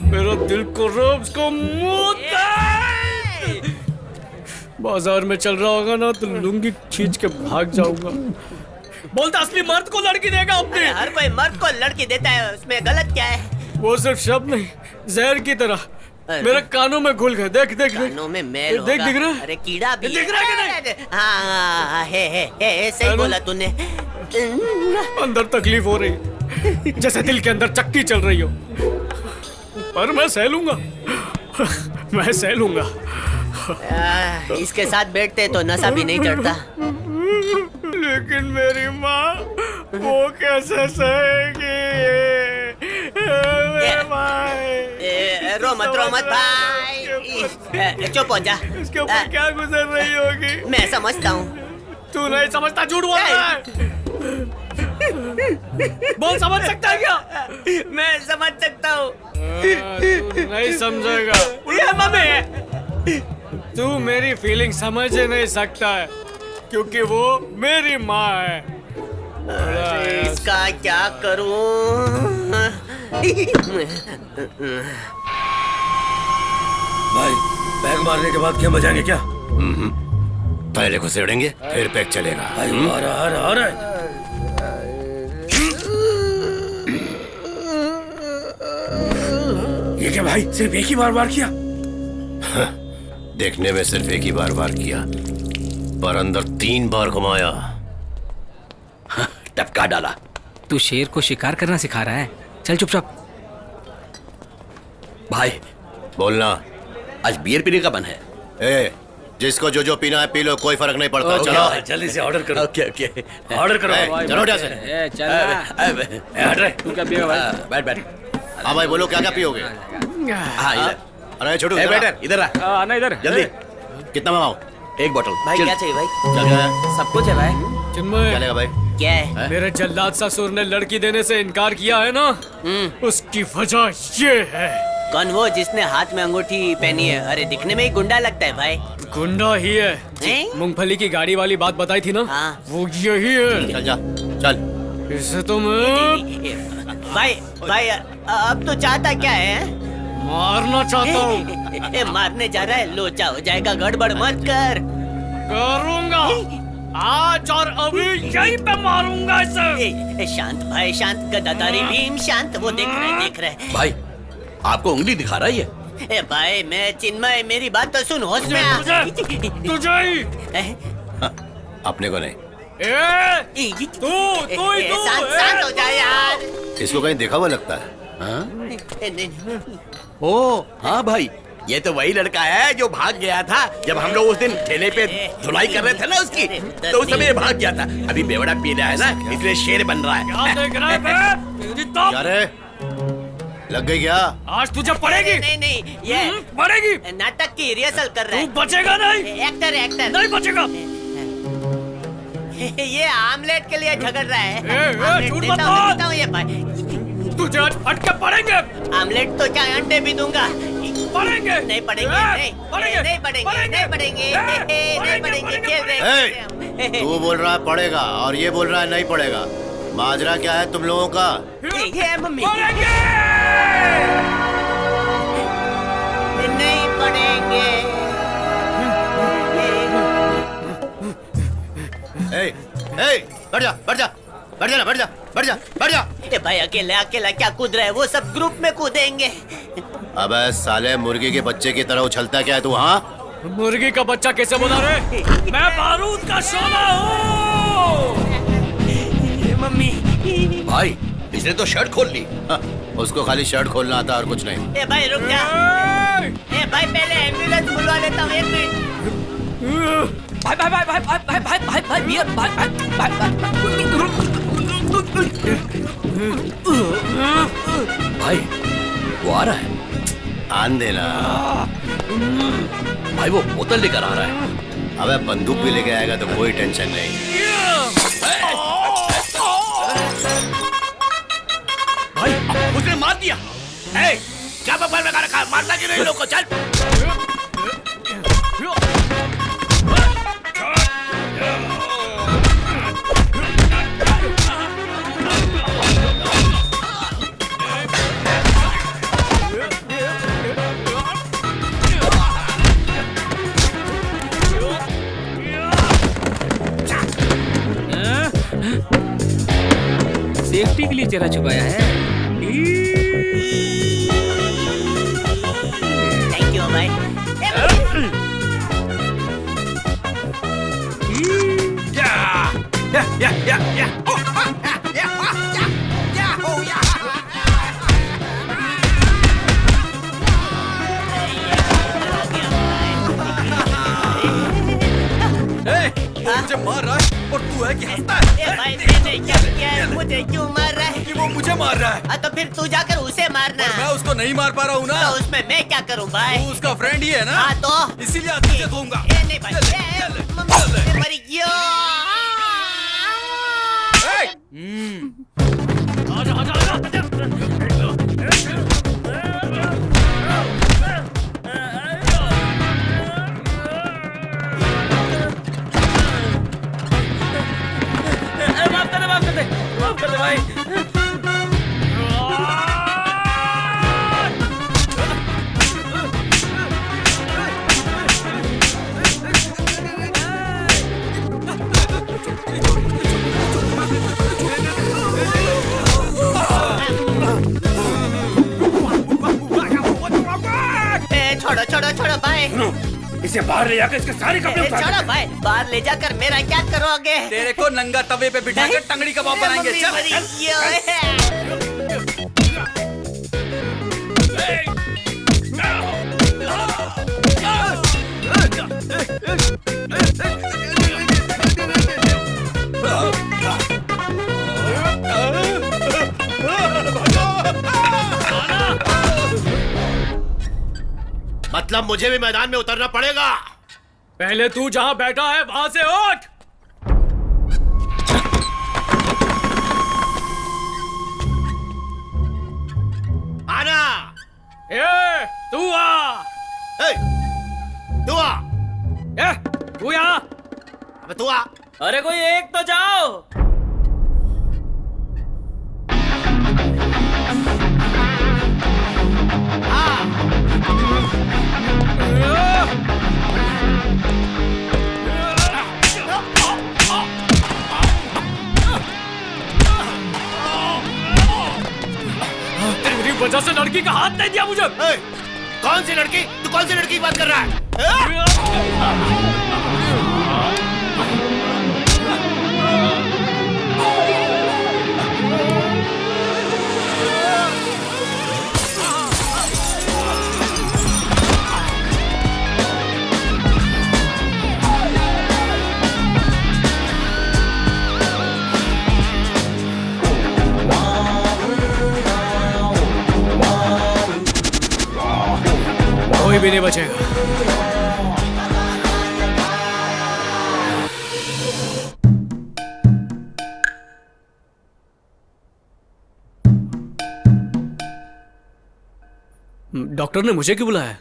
मेरा दिल को रोब को बाजार में चल रहा होगा ना तो लुंगी खींच के भाग जाऊंगा। बोलता असली मर्द को लड़की देगा अपने। हर कोई मर्द को लड़की देता है, उसमें गलत क्या है? वो सिर्फ शब्द नहीं, जहर की तरह मेरे कानों में घुल गए। देख देख कानों में मैल देख होगा। दिख रहा है? अरे कीड़ा भी दिख रहा है कि नहीं? हाँ है सही बोला तूने। अंदर तकलीफ हो रही, जैसे दिल के अंदर चक्की चल रही हो, पर मैं सह लूंगा। मैं सह लूंगा। इसके साथ बैठते तो नशा भी नहीं चढ़ता। लेकिन मेरी माँ वो कैसे सहेगी? रो मत भाई, चुप हो जा। इसके ऊपर क्या गुजर रही होगी? मैं समझता हूँ। तू नहीं समझता, झूठ बोल रहा है। बोल, समझ सकता है क्या? मैं समझ सकता हूँ। तू नहीं समझेगा। ये मम्मी, तू मेरी फीलिंग समझ नहीं सकता है, क्योंकि वो मेरी माँ है। इसका क्या करूं? भाई पैक मारने के बाद क्या बजाएंगे क्या? पहले घुसेड़ेंगे फिर पैक चलेगा। भाई आ रहा है। ये क्या भाई, सिर्फ एक ही बार किया? देखने में सिर्फ एक ही बार किया, पर अंदर 3 बार घुमाया। टपका डाला। तू शेर को शिकार करना सिखा रहा है? चल चुपचाप। भाई बोलना। आज बियर पीने का मन है। ए, जिसको जो पीना है पी लो, कोई फर्क नहीं पड़ता। चलो जल्दी से ऑर्डर करो। ओके ऑर्डर करो। चलो उठा से। हट रहे। तू क्या पिएगा भाई? बैठ बैठ। हाँ भाई बोलो, क्या क्या पियोगे? हाँ इधर। अरे छोटू बेटर इधर आ। आना इधर जल्दी। कितना मंगाओ? 1 बोतल। भाई क्या चाहिए भाई? क्या है? सब कुछ है भाई। चिन्मय, क्या लेगा भाई? क्या है? मेरे जल्लाद ससुर ने लड़की देने से इनकार किया है ना, उसकी वजह ये है। कौन वो जिसने हाथ में अंगूठी पहनी है? अरे दिखने में ही गुंडा लगता है भाई। गुंडा ही है। हैं? मूंगफली की गाड़ी वाली बात बताई थी ना, हाँ। वो यही है। चल जा चल। इसे तो मैं भाई अब तो चाहता क्या है? मारना चाहता हूँ। मारने जा रहा है? लोचा हो जाएगा, गड़बड़ मत कर। करूंगा आज और अभी यहीं पे मारूंगा इसे। शांत भाई शांत, गदाधारी भीम शांत। वो देख रहे हैं। भाई आपको उंगली दिखा रहा है ये? ए भाई मैं चिन्मय, मेरी बात तो सुन, होश में आ। तुझे ही। अपने को नहीं। तू शांत हो जाए यार। इसको कहीं देखा हुआ लगता है। ओ हाँ भाई, ये तो वही लड़का है जो भाग गया था जब हम लोग उस दिन ठेले पे धुलाई कर रहे थे ना उसकी, तो उस समय ये भाग गया था। अभी बेवड़ा पी रहा है ना, इसलिए शेर बन रहा है। क्या देख रहा है बे? क्या रे, लग गई क्या? आज तुझे पड़ेगी। नहीं ये पड़ेगी। नाटक की रिहर्सल कर रहा है। तू बचेगा नहीं। एक्टर नहीं बचेगा। ये आमलेट के लिए झगड़ रहा है। झूठ मत बोल। देता हूँ ये भाई। तुझे आज फटके पड़ेंगे। आमलेट तो चाहे अंडे भी दूंगा। पड़ेंगे। नहीं पड़ेंगे। नहीं पड़ेंगे। तू बोल रहा है पड़ेगा और ये बोल रहा है नहीं पड़ेगा। माजरा क्या है तुम लोगों का? ये मम्मी नहीं पड़ेंगे। बैठ जा। ए भाई अकेला क्या कूद रहा है? वो सब ग्रुप में कूदेंगे। अबे साले, मुर्गी के बच्चे की तरह उछलता क्या है तू? हाँ, मुर्गी का बच्चा कैसे बोला रे? मैं बारूद का शोला हूँ। मम्मी भाई इसने तो शर्ट खोल ली। उसको खाली शर्ट खोलना आता और कुछ नहीं। ए भाई रुक जा। ए भाई पहले एम्बुलेंस बुलवा लेता हूँ, 1 मिनट। भाई बियर भाई आन देना। भाई वो बोतल लेकर आ रहा है। अबे बंदूक भी लेके आएगा तो कोई टेंशन नहीं। भाई उसने मार दिया। क्या बफर में रखा, मारता क्यों नहीं लोग को? चल सेफ्टी के लिए चेहरा छुपाया है। थैंक यू भाई। मुझे मार रहा है और तू है कि हंसता है? भाई मैंने क्या किया? मुझे क्यों मार रहा है? कि वो मुझे मार रहा है। तो फिर तू जाकर उसे मारना। मैं उसको नहीं मार पा रहा हूँ ना। तो उसमें मैं क्या करूँ भाई? तू उसका फ्रेंड ही है ना। हाँ तो इसीलिए आज तुझे दूंगा। नहीं भाई, मम्मी मरी क्यों? माफ कर दे भाई। छोड़ो छोड़ो छोड़ो भाई। इसे बाहर ले जाकर इसके सारे कपड़े उतार छोड़ो भाई, बाहर ले जाकर मेरा क्या करोगे? तेरे को नंगा तवे पे बिठा कर टंगड़ी कबाब बनाएंगे। मतलब मुझे भी मैदान में उतरना पड़ेगा। पहले तू जहां बैठा है वहां से उठ। आना। तू आ। तू आ। तू यहाँ। अबे तू आ। अरे कोई एक तो जाओ। तेरी वजह से लड़की का हाथ नहीं दिया मुझे। कौन सी लड़की? तू कौन सी लड़की की बात कर रहा है? कोई भी नहीं बचेगा। डॉक्टर ने मुझे क्यों बुलाया?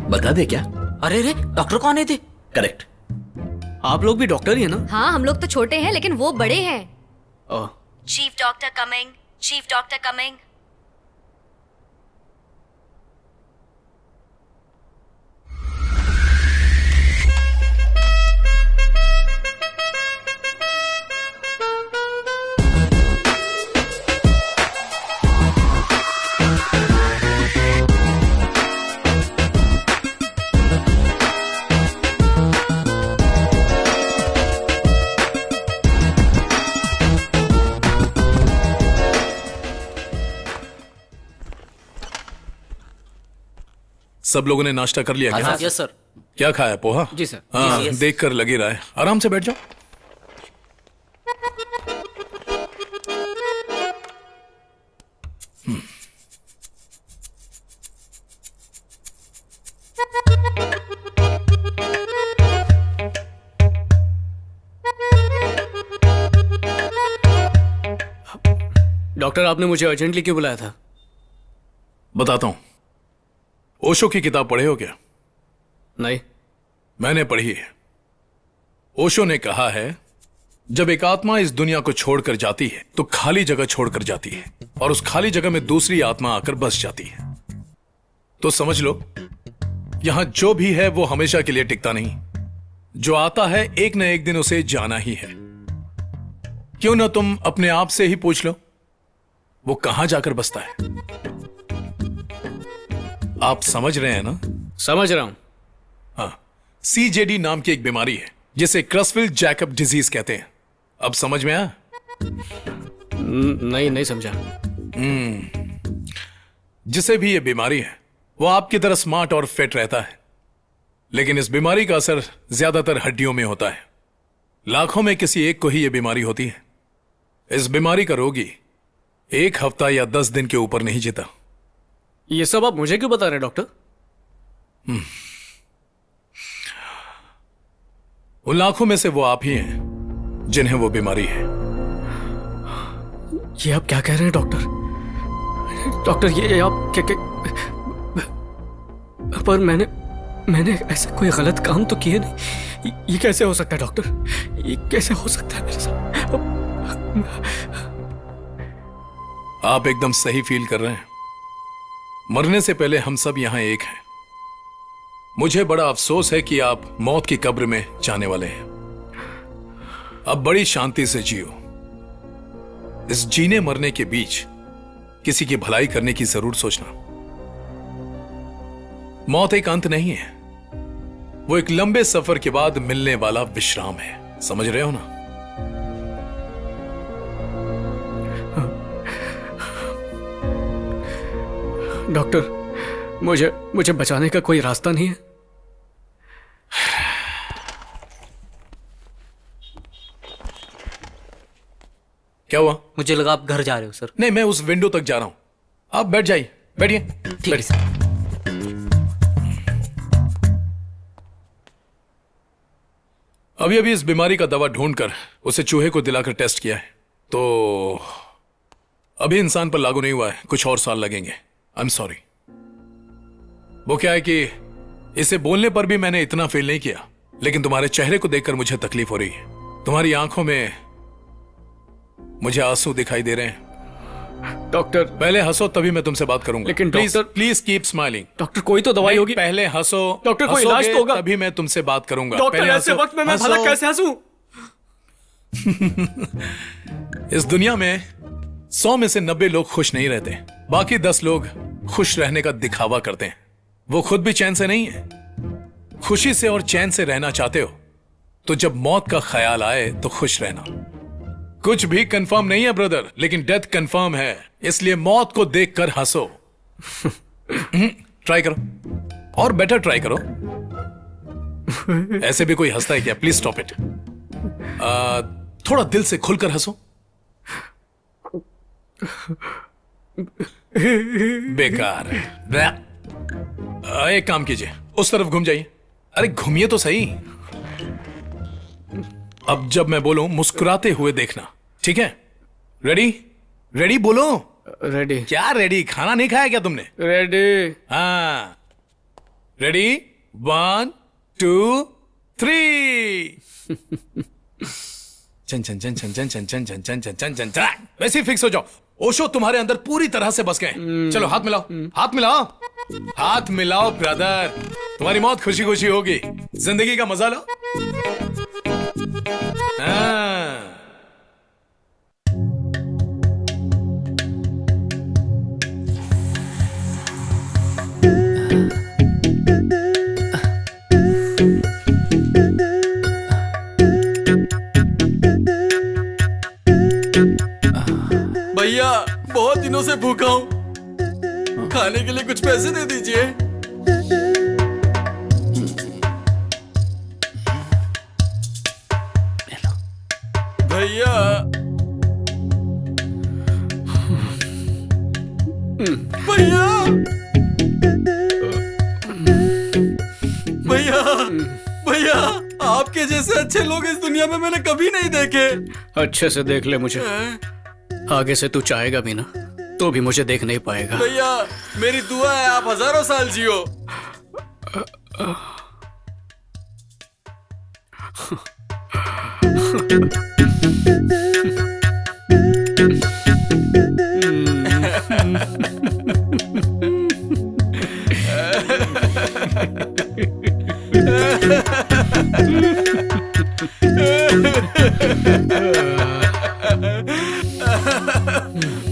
बता दे क्या? अरे रे, डॉक्टर कौन है थे? करेक्ट। आप लोग भी डॉक्टर ही है ना? हाँ, हम लोग तो छोटे हैं लेकिन वो बड़े हैं। Chief doctor coming, chief doctor coming. सब लोगों ने नाश्ता कर लिया क्या? Yes sir. क्या खाया? पोहा? जी सर। हाँ, यस। देख कर लगी रहा है। आराम से बैठ जाओ। डॉक्टर आपने मुझे अर्जेंटली क्यों बुलाया था? बताता हूं। ओशो की किताब पढ़े हो क्या? नहीं। मैंने पढ़ी है। ओशो ने कहा है जब एक आत्मा इस दुनिया को छोड़कर जाती है तो खाली जगह छोड़कर जाती है और उस खाली जगह में दूसरी आत्मा आकर बस जाती है। तो समझ लो यहां जो भी है वो हमेशा के लिए टिकता नहीं। जो आता है एक न एक दिन उसे जाना ही है। क्यों ना तुम अपने आप से ही पूछ लो वो कहां जाकर बसता है। आप समझ रहे हैं ना? समझ रहा हूं। हाँ, CJD नाम की एक बीमारी है जिसे क्रसफिल्ड जैकब डिजीज कहते हैं। अब समझ में आया? नहीं समझा। जिसे भी ये बीमारी है वो आपकी तरह स्मार्ट और फिट रहता है, लेकिन इस बीमारी का असर ज्यादातर हड्डियों में होता है। लाखों में किसी एक को ही यह बीमारी होती है। इस बीमारी का रोगी 1 हफ्ता या 10 दिन के ऊपर नहीं जीता। ये सब आप मुझे क्यों बता रहे हैं डॉक्टर? उन लाखों में से वो आप ही हैं जिन्हें वो बीमारी है। ये आप क्या कह रहे हैं डॉक्टर? डॉक्टर ये आप क्या पर मैंने ऐसा कोई गलत काम तो किया नहीं। ये कैसे हो सकता है डॉक्टर? ये कैसे हो सकता है मेरे साथ? आप एकदम सही फील कर रहे हैं। मरने से पहले हम सब यहां एक हैं। मुझे बड़ा अफसोस है कि आप मौत की कब्र में जाने वाले हैं। अब बड़ी शांति से जियो। इस जीने मरने के बीच किसी की भलाई करने की जरूर सोचना। मौत एक अंत नहीं है, वो एक लंबे सफर के बाद मिलने वाला विश्राम है। समझ रहे हो ना? डॉक्टर मुझे बचाने का कोई रास्ता नहीं है? क्या हुआ? मुझे लगा आप घर जा रहे हो सर। नहीं, मैं उस विंडो तक जा रहा हूं। आप बैठ जाइए। बैठिए। ठीक है सर। अभी इस बीमारी का दवा ढूंढकर उसे चूहे को दिलाकर टेस्ट किया है, तो अभी इंसान पर लागू नहीं हुआ है। कुछ और साल लगेंगे। I am sorry. वो क्या है कि इसे बोलने पर भी मैंने इतना फील नहीं किया, लेकिन तुम्हारे चेहरे को देखकर मुझे तकलीफ हो रही है। तुम्हारी आंखों में मुझे आंसू दिखाई दे रहे हैं। डॉक्टर पहले हंसो तभी मैं तुमसे बात करूंगा। लेकिन प्लीज कीप स्माइलिंग। डॉक्टर कोई तो दवाई होगी। पहले हंसो। डॉक्टर कोई इलाज तो होगा। तभी मैं तुमसे बात करूंगा। डॉक्टर ऐसे वक्त में मैं भला कैसे हंसूं? इस दुनिया में 100 में से 90 लोग खुश नहीं रहते। बाकी 10 लोग खुश रहने का दिखावा करते हैं। वो खुद भी चैन से नहीं है। खुशी से और चैन से रहना चाहते हो तो जब मौत का ख्याल आए तो खुश रहना। कुछ भी कंफर्म नहीं है ब्रदर, लेकिन डेथ कंफर्म है, इसलिए मौत को देखकर हंसो। ट्राई करो और बेटर ट्राई करो। ऐसे भी कोई हंसता है क्या? Please stop it. थोड़ा दिल से खुलकर हंसो। बेकार। एक काम कीजिए, उस तरफ घूम जाइए। अरे घूमिए तो सही। अब जब मैं बोलूं मुस्कुराते हुए देखना, ठीक है? रेडी? रेडी बोलो। रेडी। क्या रेडी? खाना नहीं खाया क्या तुमने? रेडी। हाँ रेडी। 1 2 3। चन चन चन चन चन चन चन चन चन चन चन चन चन। वैसे ही फिक्स हो जाओ। ओशो तुम्हारे अंदर पूरी तरह से बस गए। चलो हाथ मिलाओ। हाथ मिलाओ। हाथ मिलाओ ब्रदर। तुम्हारी मौत खुशी खुशी होगी। जिंदगी का मजा लो। हाँ। भैया बहुत दिनों से भूखा हूँ, खाने के लिए कुछ पैसे दे दीजिए। भैया भैया भैया भैया, आपके जैसे अच्छे लोग इस दुनिया में मैंने कभी नहीं देखे। अच्छे से देख ले मुझे। आगे से तू चाहेगा भी ना तो भी मुझे देख नहीं पाएगा। भैया मेरी दुआ है आप हजारों साल जियो।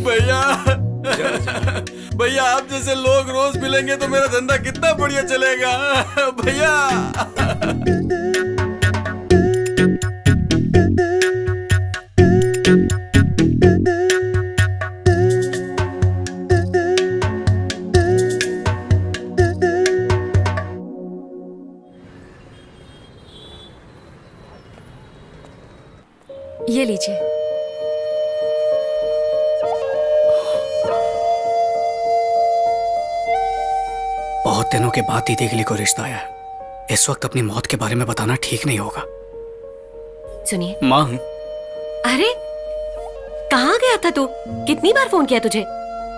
भैया भैया आप जैसे लोग रोज मिलेंगे तो मेरा धंधा कितना बढ़िया चलेगा भैया। ये लीजिए। बहुत दिनों के बाद दीदी के लिए कोई रिश्ता आया है। इस वक्त अपनी मौत के बारे में बताना ठीक नहीं होगा। सुनिए माँ। अरे कहाँ गया था तू? कितनी बार फोन किया तुझे?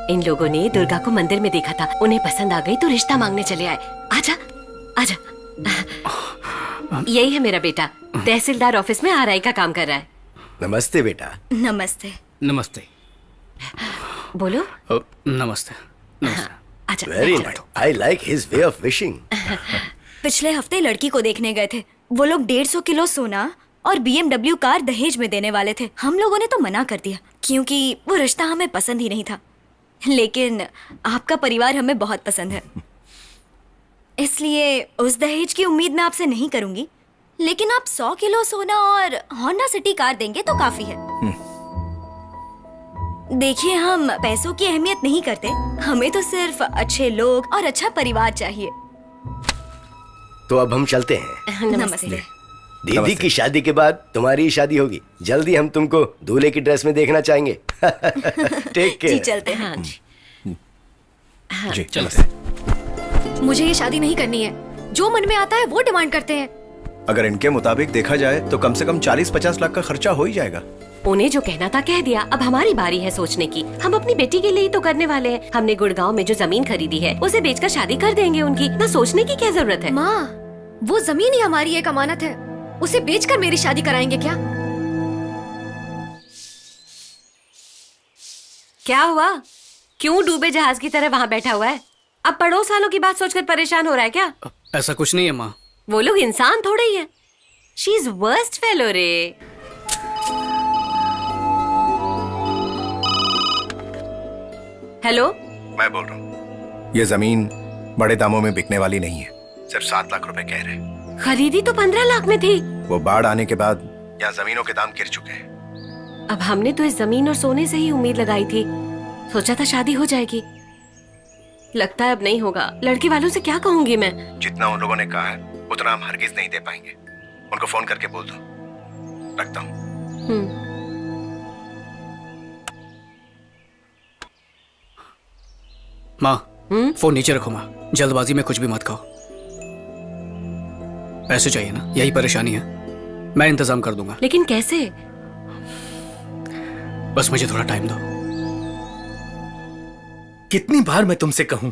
इन लोगों ने दुर्गा को मंदिर में देखा था, उन्हें पसंद आ गई तो रिश्ता मांगने चले आए। आजा आजा। यही है मेरा बेटा, तहसीलदार ऑफिस में आरआई का काम कर रहा है। नमस्ते बेटा। नमस्ते। नमस्ते। बोलो। नमस्ते। आजा। Very nice, I like his way of wishing. पिछले हफ्ते लड़की को देखने गए थे। वो लोग 150 किलो सोना और BMW कार दहेज में देने वाले थे। हम लोगों ने तो मना कर दिया क्योंकि वो रिश्ता हमें पसंद ही नहीं था। लेकिन आपका परिवार हमें बहुत पसंद है, इसलिए उस दहेज की उम्मीद मैं आपसे नहीं करूंगी। लेकिन आप 100 किलो सोना और होंडा सिटी कार देंगे तो काफी है। देखिए हम पैसों की अहमियत नहीं करते, हमें तो सिर्फ अच्छे लोग और अच्छा परिवार चाहिए। तो अब हम चलते हैं। नमस्ते। दीदी की शादी के बाद तुम्हारी शादी होगी। जल्दी हम तुमको दूल्हे की ड्रेस में देखना चाहेंगे। Take care. जी चलते हैं। जी चलते। मुझे ये शादी नहीं करनी है। जो मन में आता है वो डिमांड करते हैं। अगर इनके मुताबिक देखा जाए तो कम से कम 40-50 लाख का खर्चा हो ही जाएगा। उन्हें जो कहना था कह दिया, अब हमारी बारी है सोचने की। हम अपनी बेटी के लिए ही तो करने वाले हैं। हमने गुड़गांव में जो जमीन खरीदी है उसे बेचकर शादी कर देंगे उनकी। ना सोचने की क्या जरूरत है? माँ, वो जमीन ही हमारी एक अमानत है, उसे बेचकर मेरी शादी कराएंगे क्या? क्या हुआ? क्यों डूबे जहाज की तरह वहाँ बैठा हुआ है? अब पड़ोस वालों की बात सोचकर परेशान हो रहा है क्या? ऐसा कुछ नहीं है माँ। वो लोग इंसान थोड़े ही है। शी इज वर्स्ट फेलो रे। हेलो, मैं बोल रहा हूँ ये जमीन बड़े दामों में बिकने वाली नहीं है। सिर्फ 7 लाख रुपए कह रहे हैं। खरीदी तो 15 लाख में थी। वो बाढ़ आने के बाद यहाँ जमीनों के दाम गिर चुके हैं। अब हमने तो इस जमीन और सोने से ही उम्मीद लगाई थी। सोचा था शादी हो जाएगी, लगता है अब नहीं होगा। लड़के वालों से क्या कहूंगी मैं? जितना उन लोगों ने कहा है उतना हम हरगिज नहीं दे पाएंगे। उनको फोन करके बोल दो। रखता हूँ। माँ, फोन नीचे रखो माँ। जल्दबाजी में कुछ भी मत कहो। पैसे चाहिए ना, यही परेशानी है। मैं इंतजाम कर दूंगा। लेकिन कैसे? बस मुझे थोड़ा टाइम दो। कितनी बार मैं तुमसे कहूं,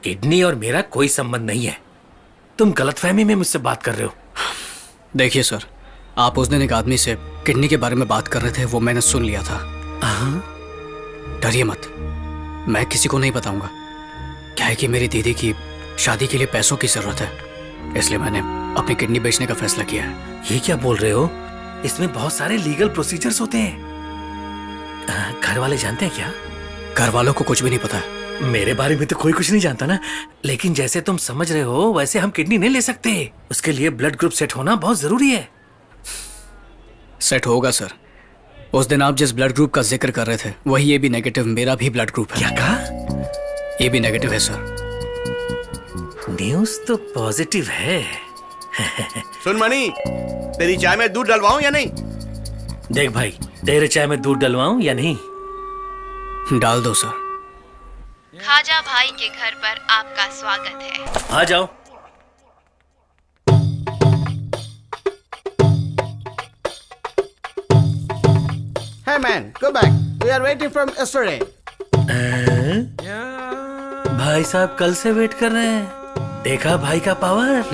किडनी और मेरा कोई संबंध नहीं है। तुम गलतफहमी में मुझसे बात कर रहे हो। देखिए सर, आप उस दिन एक आदमी से किडनी के बारे में बात कर रहे थे, वो मैंने सुन लिया था। डरिए मत, मैं किसी को नहीं बताऊंगा। क्या है कि मेरी दीदी की शादी के लिए पैसों की जरूरत है, इसलिए मैंने अपनी किडनी बेचने का फैसला किया है। ये क्या बोल रहे हो? इसमें बहुत सारे लीगल प्रोसीजर्स होते हैं। घर वाले जानते हैं क्या? घर वालों को कुछ भी नहीं पता है। मेरे बारे में तो कोई कुछ नहीं जानता ना। लेकिन जैसे तुम समझ रहे हो वैसे हम किडनी नहीं ले सकते। उसके लिए ब्लड ग्रुप सेट होना बहुत जरूरी है। सेट होगा सर। उस दिन आप जिस ब्लड ग्रुप का जिक्र कर रहे थे वही ए बी नेगेटिव मेरा भी ब्लड ग्रुप है। क्या कहा? ए बी नेगेटिव है सर। न्यूज तो पॉजिटिव है। सुन मणि, तेरी चाय में दूध डलवाऊं या नहीं? देख भाई, तेरे चाय में दूध डलवाऊं या नहीं? डाल दो सर। खाजा भाई के घर पर आपका स्वागत है। आ जाओ। Hey man, go back. We are waiting from yesterday. भाई साहब कल से वेट कर रहे हैं। देखा भाई का पावर।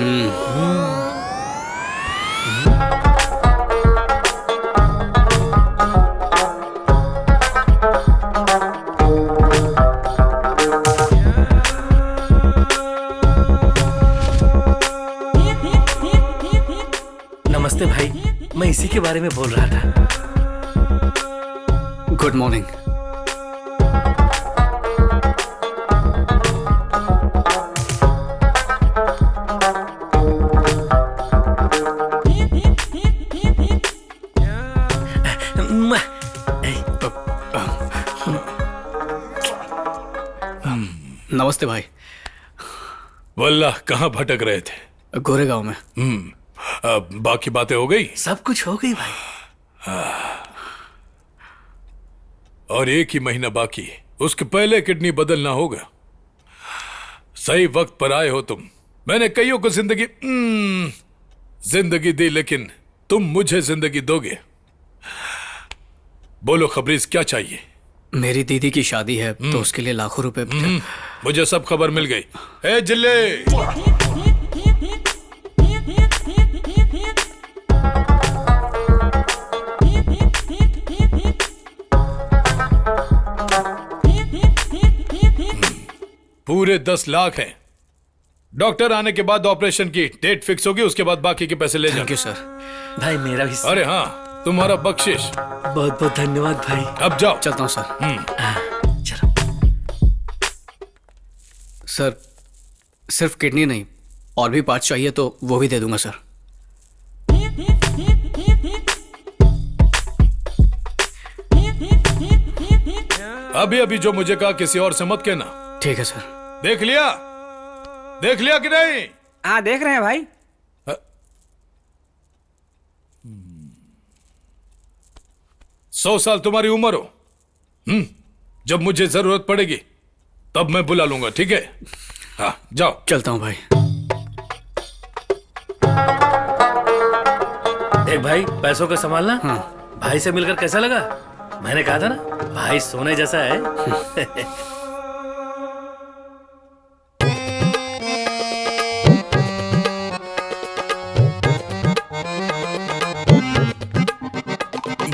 नमस्ते भाई, मैं इसी के बारे में बोल रहा था। Good morning. नमस्ते भाई। वल्ला कहाँ भटक रहे थे? गोरेगांव में। बाकी बातें हो गई? सब कुछ हो गई भाई। और एक ही महीना बाकी, उसके पहले किडनी बदलना होगा। सही वक्त पर आए हो तुम। मैंने कईयों को जिंदगी दी, लेकिन तुम मुझे जिंदगी दोगे। बोलो खबरीज, क्या चाहिए? मेरी दीदी की शादी है तो उसके लिए लाखों रुपए। मुझे सब खबर मिल गई। ए जिल्ले, पूरे 10 लाख हैं। डॉक्टर आने के बाद ऑपरेशन की डेट फिक्स होगी, उसके बाद बाकी के पैसे ले जाओ। सर। भाई मेरा भी। अरे हाँ, तुम्हारा बख्शिश। बहुत बहुत धन्यवाद भाई। अब जाओ। चलता हूँ सर। सर सिर्फ किडनी नहीं, और भी पार्ट चाहिए तो वो भी दे दूंगा सर। अभी अभी जो मुझे कहा किसी और से मत कहना। ठीक है सर। देख लिया? देख लिया कि नहीं? हाँ देख रहे हैं भाई। 100 साल तुम्हारी उम्र हो। जब मुझे जरूरत पड़ेगी तब मैं बुला लूंगा, ठीक है? हाँ जाओ। चलता हूं भाई। देख भाई, पैसों का संभालना। भाई से मिलकर कैसा लगा? मैंने कहा था ना, भाई सोने जैसा है।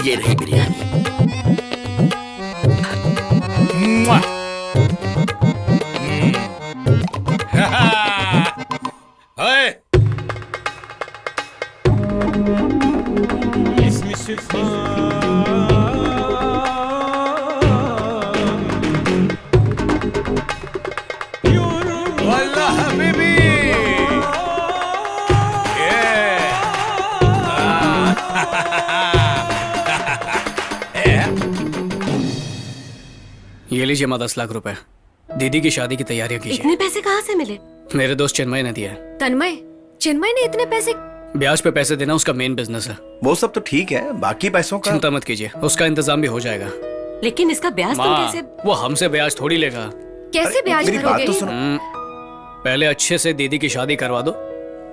ये रही बिरयानी। ये लीजिए माँ 10 लाख रुपए। दीदी की शादी की तैयारियां कीजिए। इतने पैसे कहाँ से मिले? मेरे दोस्त चिन्मय ने दिया है। चिन्मय ने इतने पैसे? ब्याज पे पैसे देना उसका मेन बिजनेस है। वो सब तो ठीक है, बाकी पैसों का चिंता मत कीजिए, उसका इंतजाम भी हो जाएगा। लेकिन इसका ब्याज तुम कैसे? वो हमसे ब्याज थोड़ी लेगा। कैसे ब्याज भरोगे? तो सुनो। पहले अच्छे से दीदी की शादी करवा दो,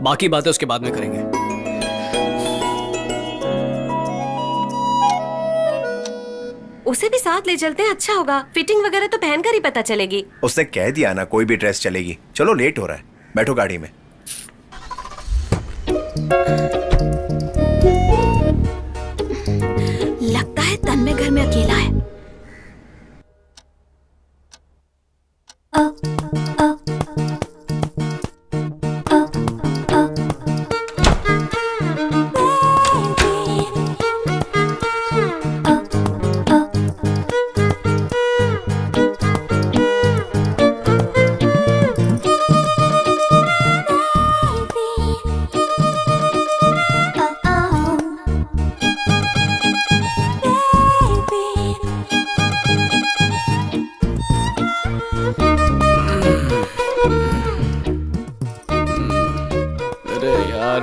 बाकी बातें उसके बाद में करेंगे। उसे भी साथ ले चलते हैं, अच्छा होगा। फिटिंग वगैरह तो पहनकर ही पता चलेगी। उसने कह दिया ना, कोई भी ड्रेस चलेगी। चलो लेट हो रहा है, बैठो गाड़ी में। लगता है तन्मय घर में अकेला है।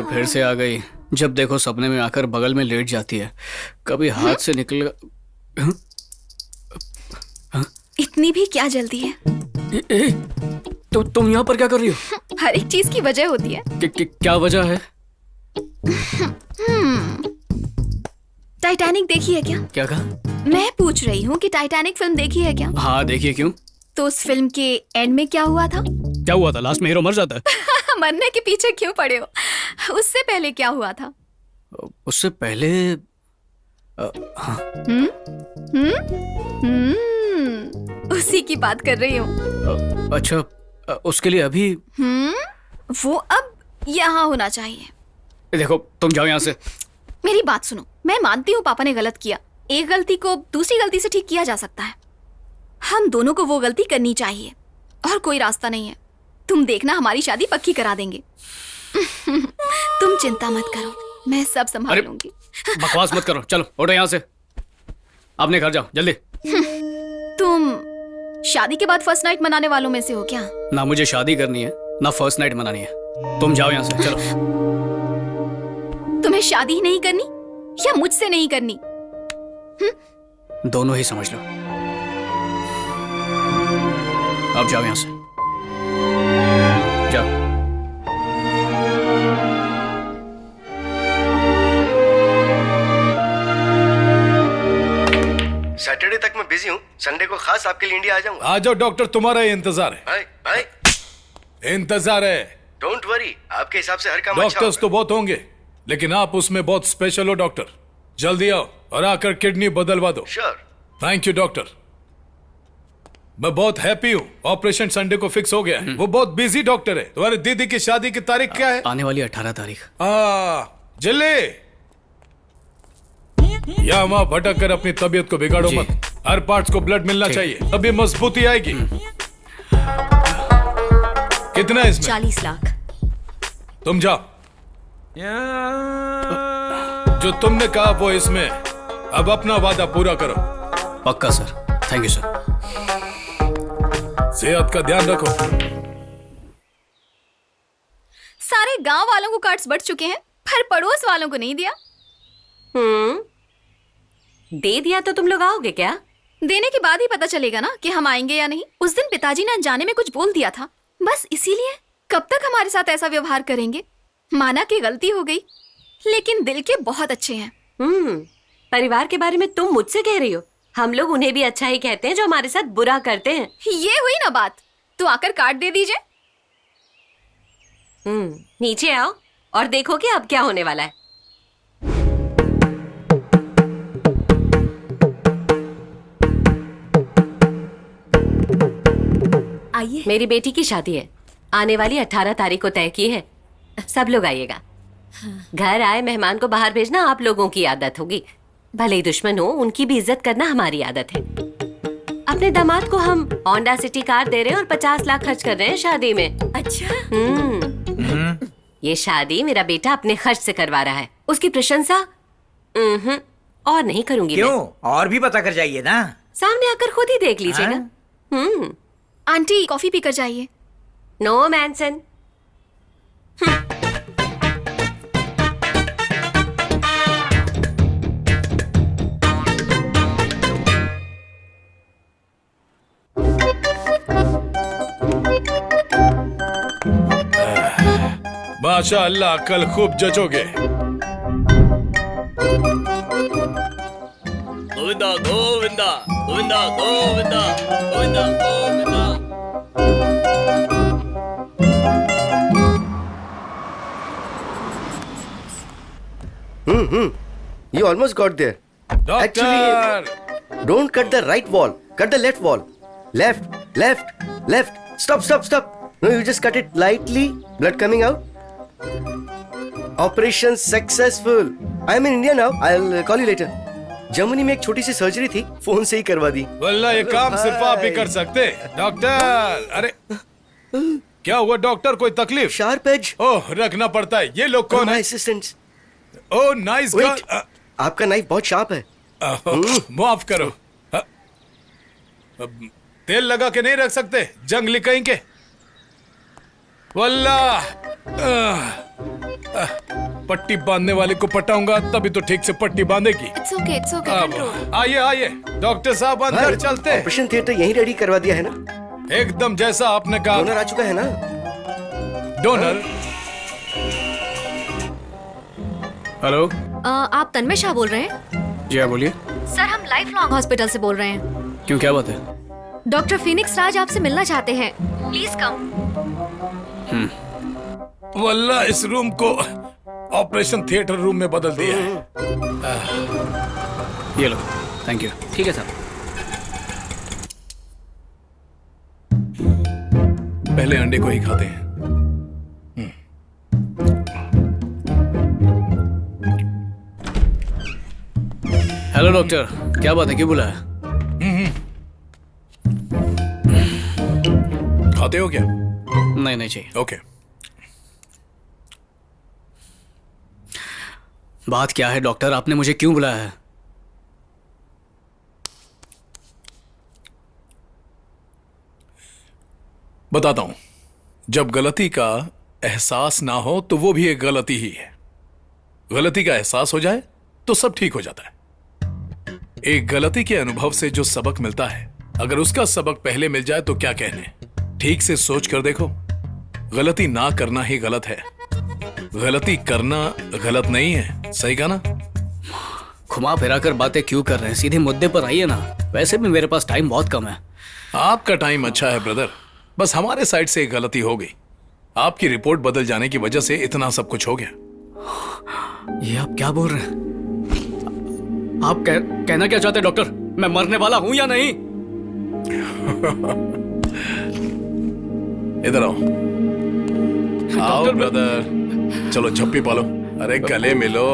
फिर से आ गई। जब देखो सपने में आकर बगल में लेट जाती है, कभी हाथ से निकल। इतनी भी क्या जल्दी है? तो तुम यहाँ पर क्या कर रही हो? हर एक चीज की वजह होती है। क्या वजह है? टाइटैनिक देखी है क्या? क्या कहा? मैं पूछ रही हूँ कि टाइटैनिक फिल्म देखी है क्या? हाँ देखिए। क्यों? तो उस फिल्म के एंड में क्या हुआ था? क्या हुआ था? लास्ट में हीरो मर जाता है। मरने के पीछे क्यों पड़े हो? उससे पहले क्या हुआ था? उससे पहले हाँ। उसी की बात कर रही हूँ। अच्छा, उसके लिए अभी वो अब यहाँ होना चाहिए। देखो, तुम जाओ यहाँ से। मेरी बात सुनो, मैं मानती हूँ पापा ने गलत किया। एक गलती को दूसरी गलती से ठीक किया जा सकता है। हम दोनों को वो गलती करनी चाहिए और कोई रास्ता नहीं है। तुम देखना, हमारी शादी पक्की करा देंगे। तुम चिंता मत करो, मैं सब संभाल लूंगी। बकवास मत करो, चलो उठो यहाँ से, अपने घर जाओ जल्दी। तुम शादी के बाद फर्स्ट नाइट मनाने वालों में से हो क्या? ना मुझे शादी करनी है ना फर्स्ट नाइट मनानी है। तुम जाओ यहाँ से, चलो। तुम्हें शादी ही नहीं करनी या मुझसे नहीं करनी? दोनों ही समझ लो। अब जाओ यहाँ से, जाओ। सैटरडे तक मैं बिजी हूँ, संडे को खास आपके लिए इंडिया आ जाऊंगा। आ जाओ डॉक्टर, तुम्हारा ही इंतजार है। भाई भाई इंतजार है। डोंट वरी, आपके हिसाब से हर काम अच्छा डॉक्टर्स तो बहुत होंगे, लेकिन आप उसमें बहुत स्पेशल हो डॉक्टर। जल्दी आओ और आकर किडनी बदलवा दो। श्योर। Thank you doctor. मैं बहुत हैप्पी हूँ, ऑपरेशन संडे को फिक्स हो गया है। वो बहुत बिजी डॉक्टर है। तुम्हारी दीदी की शादी की तारीख क्या है? आने वाली 18 तारीख। जल्दी यहाँ वहाँ भटक कर अपनी तबीयत को बिगाड़ो मत। हर पार्ट्स को ब्लड मिलना चाहिए, तभी मजबूती आएगी। कितना है इसमें? 40 लाख। तुम जाओ, जो तुमने कहा वो इसमें। अब अपना वादा पूरा करो। पक्का सर, थैंक यू सर। सेहत का ध्यान रखो। सारे गांव वालों को कार्ड्स बढ़ चुके हैं, पर पड़ोस वालों को नहीं दिया। दे दिया तो तुम लोग आओगे क्या? देने के बाद ही पता चलेगा ना कि हम आएंगे या नहीं। उस दिन पिताजी ने अनजाने में कुछ बोल दिया था, बस इसीलिए। कब तक हमारे साथ ऐसा व्यवहार करेंगे? माना कि गलती हो गई, लेकिन दिल के बहुत अच्छे हैं। परिवार के बारे में तुम मुझसे कह रही हो? हम लोग उन्हें भी अच्छा ही कहते हैं जो हमारे साथ बुरा करते हैं। ये हुई ना बात, तो आकर कार्ड दे दीजिए। नीचे आओ और देखो कि अब क्या होने वाला है। आइए। मेरी बेटी की शादी है, आने वाली 18 तारीख को तय की है। सब लोग आइएगा। घर आए मेहमान को बाहर भेजना आप लोगों की आदत होगी। भले ही दुश्मन हो, उनकी भी इज्जत करना हमारी आदत है। अपने दामाद को हम होंडा सिटी कार दे रहे हैं और 50 लाख खर्च कर रहे हैं शादी में। अच्छा। ये शादी मेरा बेटा अपने खर्च से करवा रहा है। उसकी प्रशंसा और नहीं करूंगी। क्यों? और भी पता कर जाइए ना। सामने आकर खुद ही देख लीजिएगा। आंटी कॉफी पीकर जाइए। No mention. माशाअल्लाह, कल खूब जचोगे। Govinda Govinda Govinda Govinda Govinda Govinda. You almost got there. Actually, don't cut the right wall. Cut the left wall. Left, left, left. Stop, stop, stop. No, you just cut it lightly. Blood coming out. Operation successful. I am in India now. I'll call you later. Germany में एक छोटी सी सर्जरी थी, फोन से ही करवा दी। वल्ला ये काम सिर्फ आप ही कर सकते। डॉक्टर, अरे क्या हुआ डॉक्टर? कोई तकलीफ? Sharp as. ओह, रखना पड़ता है। ये लोग कौन है? असिस्टेंट्स। Oh nice guy. आपका नाइफ बहुत शार्प है। माफ करो। तेल लगा के नहीं रख सकते? जंगली कहीं के। वल्ला पट्टी बांधने वाले को पटाऊंगा तभी तो ठीक से पट्टी बांधेगी। It's okay, it's okay, control. आइए आइए डॉक्टर साहब, अंदर चलते। ऑपरेशन थिएटर यहीं रेडी करवा दिया है ना? एकदम जैसा आपने कहा। डोनर आ चुका है ना? डोनर? हेलो, आप तन्मय शाह बोल रहे हैं? जी हाँ बोलिए। सर हम लाइफ लॉन्ग हॉस्पिटल से बोल रहे हैं। क्यों, क्या बात है? डॉक्टर फिनिक्स राज आपसे मिलना चाहते हैं, प्लीज कम। वल्ला इस रूम को ऑपरेशन थिएटर रूम में बदल दिया है। ये लो, थैंक यू। ठीक है सर। पहले अंडे को ही खाते हैं। हेलो डॉक्टर, क्या बात है, क्यों बुलाया? खाते हो क्या? नहीं नहीं चाहिए। ओके। बात क्या है डॉक्टर, आपने मुझे क्यों बुलाया है? बताता हूं। जब गलती का एहसास ना हो तो वो भी एक गलती ही है। गलती का एहसास हो जाए तो सब ठीक हो जाता है। एक गलती के अनुभव से जो सबक मिलता है, अगर उसका सबक पहले मिल जाए तो क्या कहने। ठीक से सोच कर देखो, गलती ना करना ही गलत है, गलती करना गलत नहीं है। सही कहा ना? घुमा फिरा कर बातें क्यों कर रहे हैं, सीधे मुद्दे पर आइए ना। वैसे भी मेरे पास टाइम बहुत कम है। आपका टाइम अच्छा है ब्रदर, बस हमारे साइड से एक गलती हो गई। आपकी रिपोर्ट बदल जाने की वजह से इतना सब कुछ हो गया। ये आप क्या बोल रहे हैं? आप कहना क्या चाहते हैं डॉक्टर? मैं मरने वाला हूं या नहीं? इधर आओ। आओ ब्रदर, चलो झप्पी पालो। अरे गले मिलो।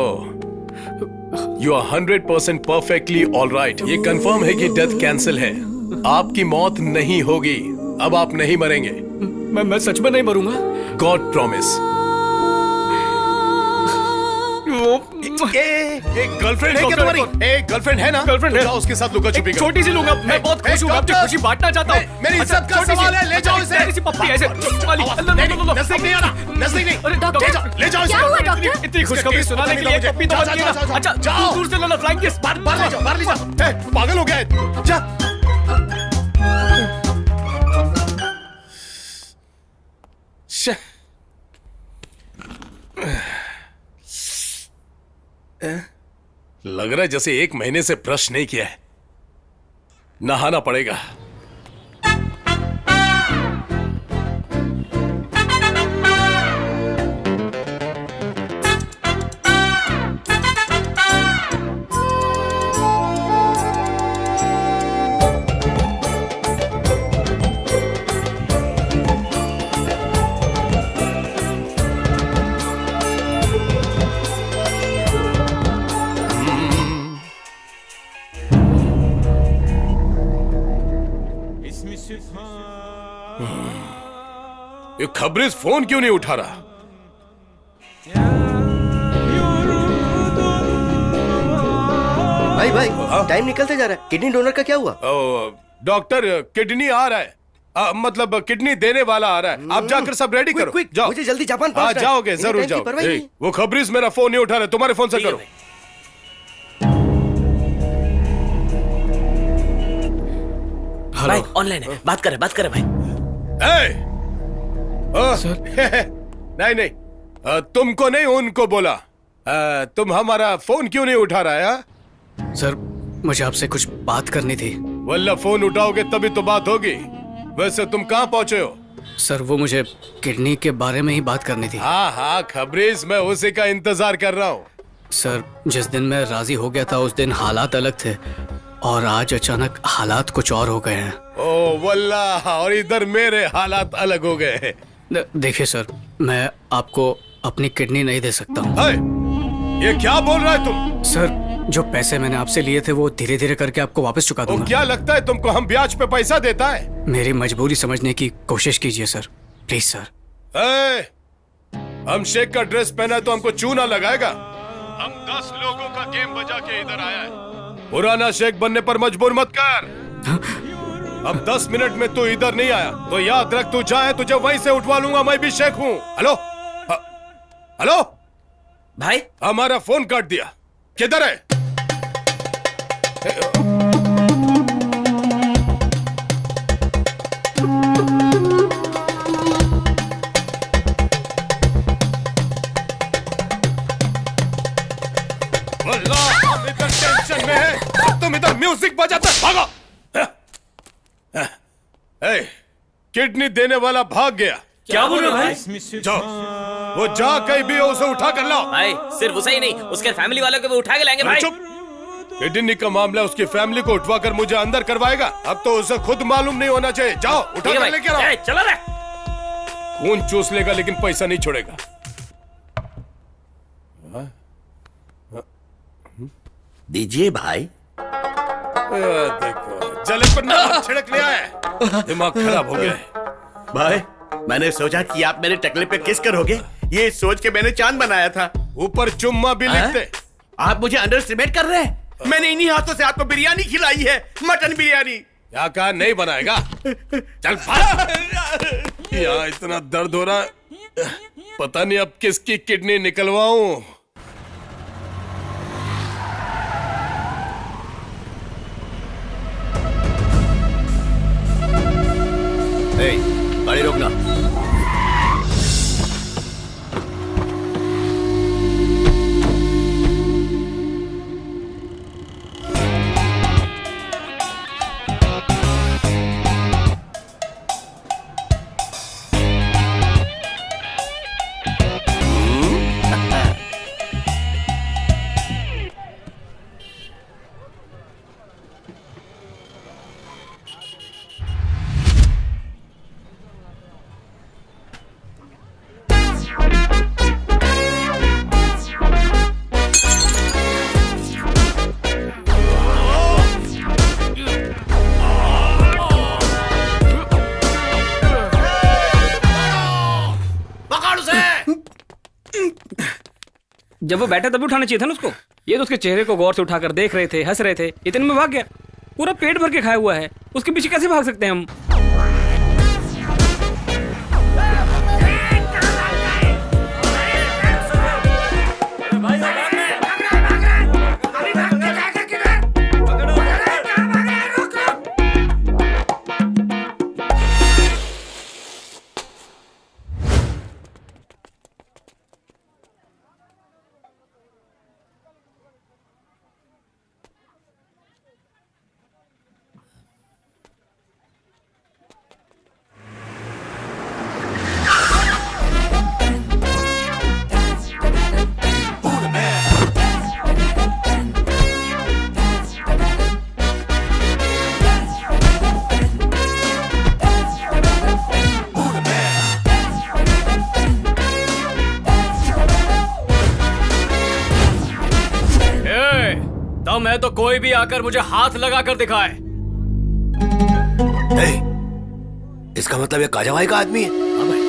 You are 100% perfectly all right. ये कंफर्म है कि डेथ कैंसिल है। आपकी मौत नहीं होगी। अब आप नहीं मरेंगे। मैं सच में नहीं मरूंगा। God promise. एक गर्लफ्रेंड है क्या तुम्हारी? एक गर्लफ्रेंड है ना? गर्लफ्रेंड है। जाओ उसके साथ लुका छुपी करो। छोटी सी लूंगा। मैं बहुत खुश हूं, आपकी खुशी बांटना चाहता हूं। मेरी इज्जत का सवाल है, ले जाओ इसे। छोटी सी पप्पी ऐसे नजदीक नहीं आना, नजदीक नहीं। अरे डॉक्टर, ले जाओ क्या हुआ डॉक्टर? इतनी खुशखबरी सुनाने के लिए पप्पी तो मत लेना। अच्छा दूर से लेना, फ्लाइंग किस। बाहर ले जाओ, बाहर ले जाओ। पागल हो गया है। जा। लग रहा है जैसे 1 महीने से ब्रश नहीं किया है। नहाना पड़ेगा। ये खबरेज फोन क्यों नहीं उठा रहा? भाई टाइम निकलते जा रहा है। किडनी डोनर का क्या हुआ? डॉक्टर, किडनी आ रहा है। मतलब किडनी देने वाला आ रहा है। आप जाकर सब रेडी करो। क्विक, जाओ। मुझे जल्दी जापान पहुंचना है। जाओगे, जरूर जाओ। वो खबरीज मेरा फोन नहीं उठा रहे, तुम्हारे फोन से करो। भाई ऑनलाइन है, बात करे भाई। नहीं नहीं, तुमको नहीं, उनको बोला। तुम हमारा फोन क्यों नहीं उठा रहा है? सर मुझे आपसे कुछ बात करनी थी। वल्ला फोन उठाओगे तभी तो बात होगी। वैसे तुम कहाँ पहुंचे हो? सर वो मुझे किडनी के बारे में ही बात करनी थी। हाँ खबरीज, मैं उसी का इंतजार कर रहा हूँ। सर जिस दिन मैं राजी हो गया था उस दिन हालात अलग थे, और आज अचानक हालात कुछ और हो गए हैं। ओ वल्ला, और इधर मेरे हालात अलग हो गए हैं। देखिए सर, मैं आपको अपनी किडनी नहीं दे सकता हूँ। ये क्या बोल रहा है तुम? सर जो पैसे मैंने आपसे लिए थे वो धीरे धीरे करके आपको वापस चुका दूंगा। क्या लगता है तुमको हम ब्याज पे पैसा देता है? मेरी मजबूरी समझने की कोशिश कीजिए सर, प्लीज सर। हम शेख का ड्रेस पहना है तो हमको चूना लगाएगा? हम 10 लोगों का गेम बजा के इधर आया है। पुराना शेख बनने पर मजबूर मत कर। अब 10 मिनट में तू इधर नहीं आया तो याद रख, तू जाए तुझे वहीं से उठवा लूंगा। मैं भी शेख हूँ। हेलो हेलो भाई, हमारा फोन काट दिया। किधर है? टेंशन में जाता है? भागो। किडनी देने वाला भाग गया। क्या बोल रहे हो भाई? जाओ, वो जा कहीं भी हो, उसे उठा कर लाओ। भाई सिर्फ उसे ही नहीं, उसके फैमिली वालों को भी उठा के लाएंगे भाई। चुप। किडनी का मामला, उसकी फैमिली को उठवा कर मुझे अंदर करवाएगा। अब तो उसे खुद मालूम नहीं होना चाहिए। जाओ उठा कर लेके आओ। चलो रे। खून चूस लेगा लेकिन पैसा नहीं छोड़ेगा। दीजिए भाई। देखो जले पर नमक छिड़क लिया है, दिमाग खराब हो गया है। भाई मैंने सोचा कि आप मेरे टकले पे किस करोगे, ये सोच के मैंने चांद बनाया था। ऊपर चुम्मा भी लिख दे। आप मुझे अंडर एस्टिमेट कर रहे हैं? मैंने इन्हीं हाथों से आपको बिरयानी खिलाई है, मटन बिरयानी। क्या कहा? नहीं बनाएगा? चल भाग। यहाँ इतना दर्द हो रहा है, पता नहीं अब किसकी किडनी निकलवाऊं। गाड़ी रोकना। जब वो बैठा तभी उठाना चाहिए था ना उसको। ये तो उसके चेहरे को गौर से उठाकर देख रहे थे, हंस रहे थे, इतने में भाग गया। पूरा पेट भर के खाया हुआ है, उसके पीछे कैसे भाग सकते हैं हम? मैं तो कोई भी आकर मुझे हाथ लगाकर दिखाए। इसका मतलब ये काजावाई का आदमी है। हाँ भाई।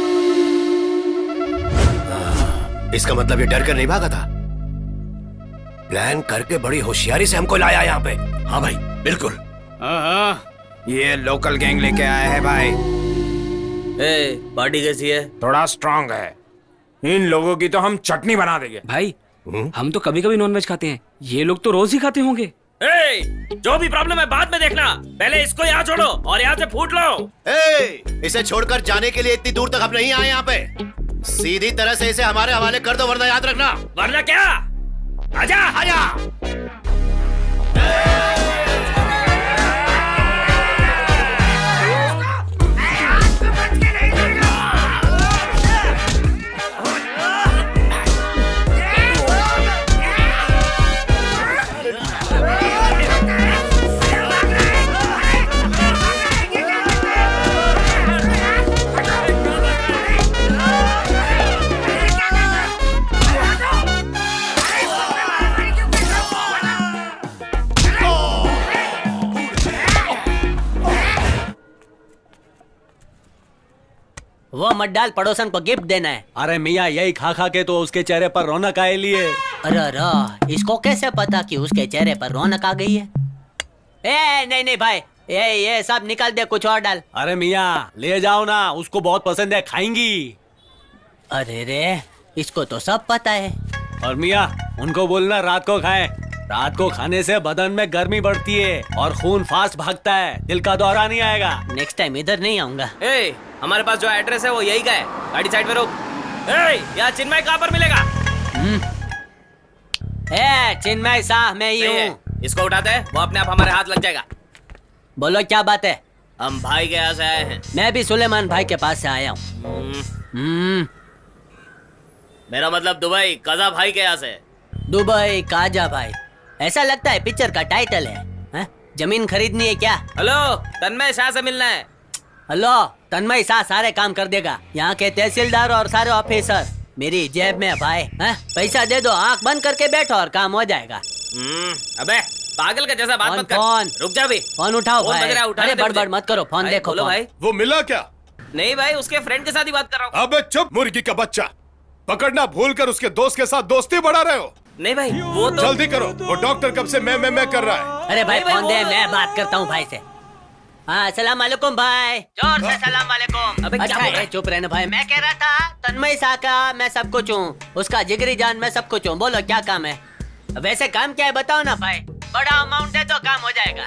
इसका मतलब ये डर कर नहीं भागा था, प्लान करके बड़ी होशियारी से हमको लाया यहाँ पे। हाँ भाई बिल्कुल। ये लोकल गैंग लेके आया है भाई। पार्टी कैसी है? थोड़ा स्ट्रांग है। इन लोगों की तो हम चटनी बना देंगे। भाई हम तो कभी कभी नॉनवेज खाते हैं, ये लोग तो रोज ही खाते होंगे। जो भी प्रॉब्लम है बाद में देखना, पहले इसको यहाँ छोड़ो और यहाँ से फूट लो। इसे छोड़कर जाने के लिए इतनी दूर तक हम नहीं आए यहाँ पे। सीधी तरह से इसे हमारे हवाले कर दो, वरना याद रखना। वरना क्या? आजा आजा। वो मत डाल, पड़ोसन को गिफ्ट देना है। अरे मियाँ यही खा खा के तो उसके चेहरे पर रौनक आए लिए। अरे इसको कैसे पता कि उसके चेहरे पर रौनक आ गई है? नहीं नहीं भाई, ये सब निकाल दे, कुछ और डाल। अरे मियाँ ले जाओ ना, उसको बहुत पसंद है, खाएंगी। अरे रे, इसको तो सब पता है। और मियाँ उनको बोलना रात को खाएं। रात को खाने से बदन में गर्मी बढ़ती है और खून फास्ट भागता है, दिल का दौरा नहीं आएगा। नेक्स्ट टाइम इधर नहीं आऊंगा। हमारे पास जो एड्रेस है वो यही का है, गाड़ी साइड में रोक। यहाँ चिन्मय कहाँ पर मिलेगा? चिन्मय साह मैं ही हूँ। इसको उठाते हैं, वो अपने आप हमारे हाथ लग जाएगा। बोलो क्या बात है? हम भाई के यहाँ से आए हैं। मैं भी सुलेमान भाई के पास से आया हूँ। मेरा मतलब दुबई, कजा भाई के यहाँ से। दुबई काजा भाई, ऐसा लगता है पिक्चर का टाइटल है। जमीन खरीदनी है क्या? हेलो, तन्मय शाह से मिलना है। हेलो, तन्मय शाह सारे काम कर देगा। यहाँ के तहसीलदार और सारे ऑफिसर मेरी जेब में है भाई। पैसा दे दो, आंख बंद करके बैठो और काम हो जाएगा। अबे पागल का जैसा बात मत कर। फोन रुक जा भी। फोन उठाओ फोन भाई। बज रहा है, उठाने अरे दे मुझे। बड़बड़ मत करो, फोन भाई, देखो। बोलो फोन। भाई। वो मिला क्या? नहीं भाई, उसके फ्रेंड के साथ ही बात कर रहा हूँ। अबे चुप मुर्गी का बच्चा, पकड़ना भूल कर उसके दोस्त के साथ दोस्ती बढ़ा रहे हो। नहीं भाई, वो तो जल्दी करो, वो डॉक्टर कब से मैं कर रहा है। अरे भाई नहीं भाई, फोन वो दे, तो- मैं बात करता हूँ भाई से। हाँ, सलाम वालेकुम भाई। जोर से सलाम वालेकुम। अबे क्या अच्छा बोल रहा है, है? चुप रहना भाई। मैं कह रहा था तन्मय शाह का मैं सब कुछ हूँ, उसका जिगरी जान मैं सब कुछ हूँ। बोलो क्या काम है? वैसे काम क्या है बताओ ना भाई। बड़ा अमाउंट है तो काम हो जाएगा।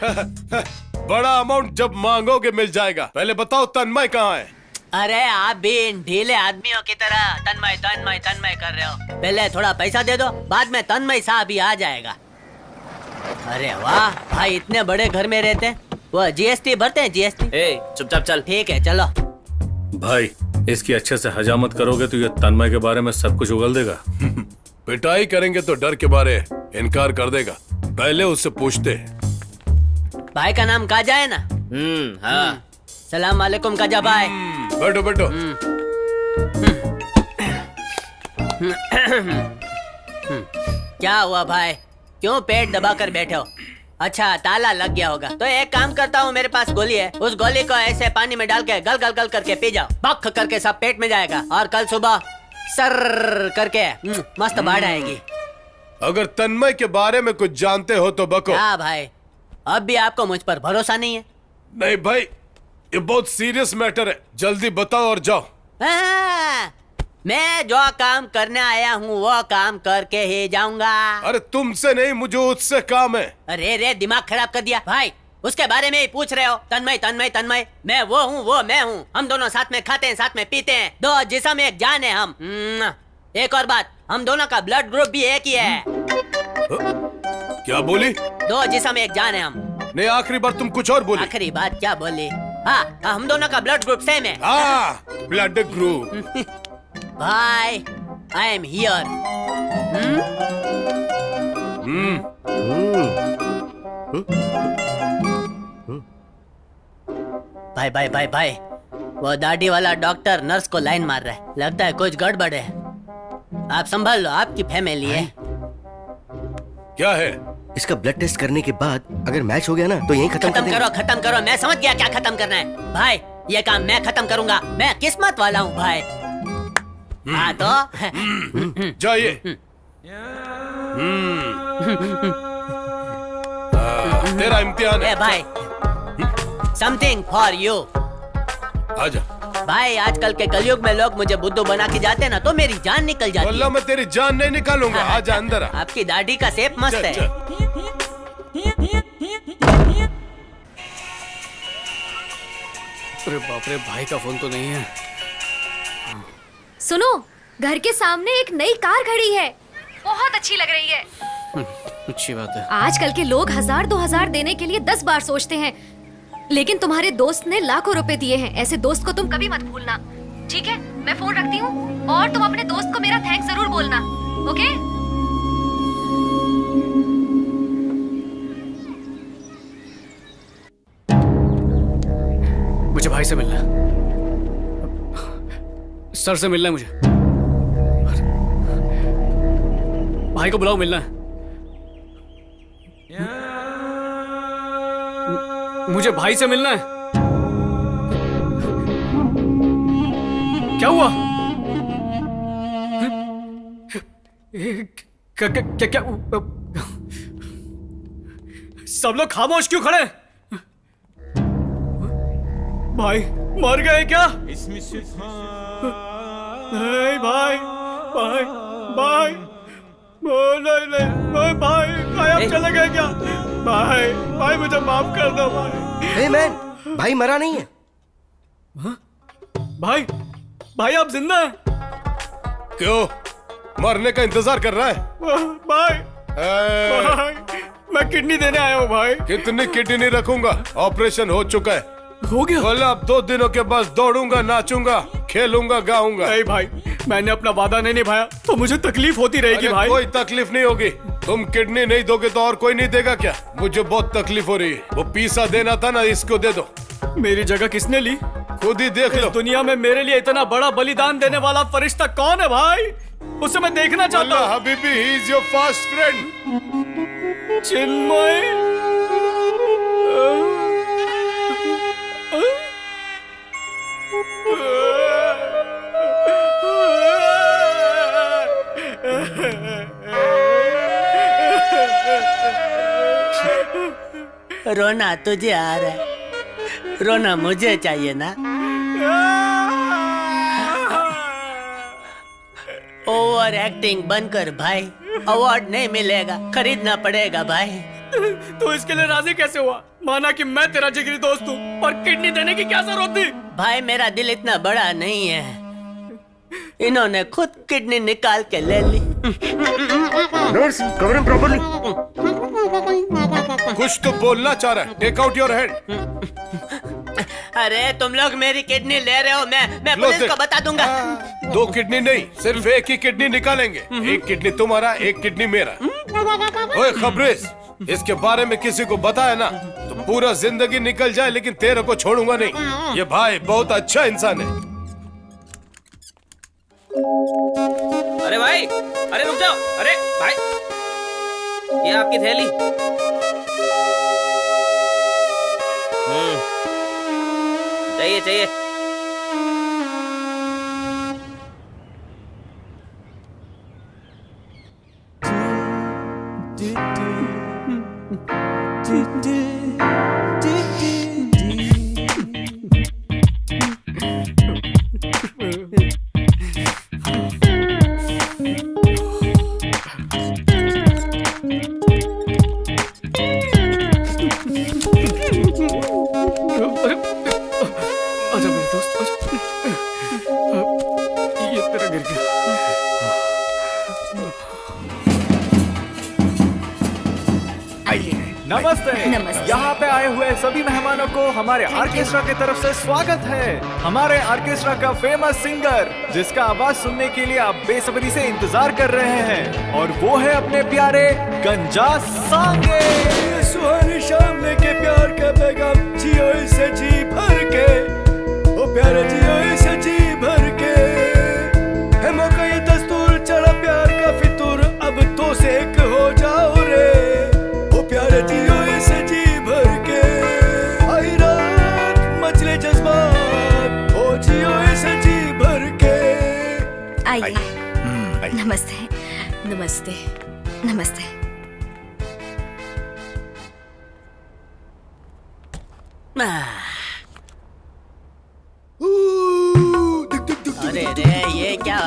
बड़ा अमाउंट जब मांगोगे मिल जाएगा। पहले बताओ तन्मय कहाँ है? अरे आप भी इन ढीले आदमियों की तरह तन्मय तन्मय तन्मय कर रहे हो। पहले थोड़ा पैसा दे दो, बाद में तन्मय शाह भी आ जाएगा। अरे वाह भाई, इतने बड़े घर में रहते हैं। वो जीएसटी भरते हैं? जीएसटी। चुपचाप चल। ठीक है चलो। भाई इसकी अच्छे से हजामत करोगे तो ये तन्मय के बारे में सब कुछ उगल देगा। पिटाई करेंगे तो डर के बारे इनकार कर देगा। पहले उससे पूछते हैं। भाई का नाम काजा है ना? हाँ। सलाम वालेकुम काजा भाई। बैठो बैठो। क्या हुआ भाई, क्यों पेट दबाकर बैठे हो? अच्छा ताला लग गया होगा। तो एक काम करता हूँ, मेरे पास गोली है, उस गोली को ऐसे पानी में डाल के गल गल गल करके पी जाओ। बख करके सब पेट में जाएगा और कल सुबह सर करके मस्त बाढ़ आएगी। अगर तन्मय के बारे में कुछ जानते हो तो बको। हाँ भाई, अब भी आपको मुझ पर भरोसा नहीं है? नहीं भाई, ये बहुत सीरियस मैटर है, जल्दी बताओ और जाओ। मैं जो काम करने आया हूँ वो काम करके ही जाऊंगा। अरे तुमसे नहीं, मुझे उससे काम है। अरे रे, दिमाग खराब कर दिया भाई। उसके बारे में ही पूछ रहे हो? तन्मय तन्मय तन्मय, मैं वो हूँ, वो मैं हूँ। हम दोनों साथ में खाते हैं, साथ में पीते हैं, दो जिस्म एक जान है हम। एक और बात, हम दोनों का ब्लड ग्रुप भी एक ही है। क्या बोली? दो जिस्म एक जान है हम। नहीं, आखिरी बार तुम कुछ और बोली। आखिरी बात क्या बोली? हाँ, हम दोनों का ब्लड ग्रुप सेम है। Blood group. भाई आई एम हियर। भाई भाई भाई भाई, वो दाढ़ी वाला डॉक्टर नर्स को लाइन मार रहा है, लगता है कुछ गड़बड़ है। आप संभाल लो, आपकी फैमिली है। क्या है? इसका ब्लड टेस्ट करने के बाद अगर मैच हो गया ना तो यहीं खत्म खत्म करो। मैं समझ गया क्या खत्म करना है। भाई ये काम मैं खत्म करूंगा, मैं किस्मत वाला हूँ भाई। हाँ तो जाइए। तेरा इम्तिहान है। भाई, समथिंग फॉर यू। आजा। भाई आजकल के कलयुग में लोग मुझे बुद्धू बना के जाते ना तो मेरी जान निकल जाती है। वल्लाह मैं तेरी जान नहीं निकालूंगा। आजा अंदर। आपकी दाढ़ी का शेप मस्त है। अरे बाप रे, भाई का फोन तो नहीं है। सुनो, घर के सामने एक नई कार खड़ी है, बहुत अच्छी लग रही है। अच्छी बात है। आजकल के लोग 1000-2000 देने के लिए 10 बार सोचते हैं, लेकिन तुम्हारे दोस्त ने लाखों रुपए दिए हैं। ऐसे दोस्त को तुम कभी मत भूलना, ठीक है? मैं फोन रखती हूँ और तुम अपने दोस्त को मेरा थैंक्स जरूर बोलना, ओके? मुझे भाई से मिलना है, सर से मिलना है मुझे। भाई को बुलाओ, मिलना है मुझे। भाई से मिलना है। क्या हुआ? क्या सब लोग खामोश क्यों खड़े? भाई मर गए क्या? नहीं भाई, भाई भाई, नहीं नहीं भाई, गायब चले गए क्या? भाई भाई मुझे माफ कर दो भाई। हे मैन, भाई मरा नहीं है। भाई भाई आप जिंदा हैं? क्यों मरने का इंतजार कर रहा है? भाई भाई मैं किडनी देने आया हूँ भाई। कितनी किडनी रखूंगा? ऑपरेशन हो चुका है। हो गया? बोला अब 2 दिनों के बाद दौड़ूंगा, नाचूंगा, खेलूंगा, गाऊंगा। नहीं भाई, मैंने अपना वादा नहीं निभाया तो मुझे तकलीफ होती रहेगी भाई। कोई तकलीफ नहीं होगी। तुम किडनी नहीं दोगे तो और कोई नहीं देगा क्या? मुझे बहुत तकलीफ हो रही है। वो पीसा देना था ना, इसको दे दो। मेरी जगह किसने ली? खुद ही देख लो। इस दुनिया में मेरे लिए इतना बड़ा बलिदान देने वाला फरिश्ता कौन है भाई? उसे मैं देखना चाहता हूँ। हबीबी, he is your fast friend. Chinmay. रोना तुझे आ रहा है, रोना मुझे चाहिए ना। ओवर एक्टिंग बनकर भाई अवार्ड नहीं मिलेगा, खरीदना पड़ेगा भाई। तो इसके लिए राजी कैसे हुआ? माना कि मैं तेरा जिगरी दोस्त हूँ, पर किडनी देने की क्या जरूरत थी? भाई मेरा दिल इतना बड़ा नहीं है, इन्होंने खुद किडनी निकाल के ले ली। Nurse, cover him properly. कुछ तो बोलना चाह रहा है। Take out your hand. अरे तुम लोग मेरी किडनी ले रहे हो, मैं पुलिस को बता दूंगा। 2 किडनी नहीं, सिर्फ एक ही किडनी निकालेंगे। एक किडनी तुम्हारा, एक किडनी मेरा। ओए खबरेज, इसके बारे में किसी को बताया ना तो पूरा जिंदगी निकल जाए, लेकिन तेरे को छोड़ूंगा नहीं। ये भाई बहुत अच्छा इंसान है। अरे भाई, अरे रुक जाओ। अरे भाई, ये आपकी थैली। चाहिए। आजा मेरे दोस्त, आजा। ये तेरा गिर गया। नमस्ते। यहाँ पे आए हुए सभी मेहमानों को हमारे ऑर्केस्ट्रा की तरफ से स्वागत है। हमारे ऑर्केस्ट्रा का फेमस सिंगर जिसका आवाज सुनने के लिए आप बेसब्री से इंतजार कर रहे हैं, और वो है अपने प्यारे गंजा सांगे। सुहानी शाम लेके प्यार का पैगाम, जियो इसे जी भर के, ओ प्यारे जियो इसे जी भर के। है मौका ये दस्तूर, चढ़ा प्यार का फितूर, अब तो से एक हो जाओ रे। ओ प्यारे जियो इसे जी भर के, आई रात मचले जज्बात, ओ जियो इसे जी भर के। आइए। नमस्ते। नमस्ते। नमस्ते। अरे रे, ये क्या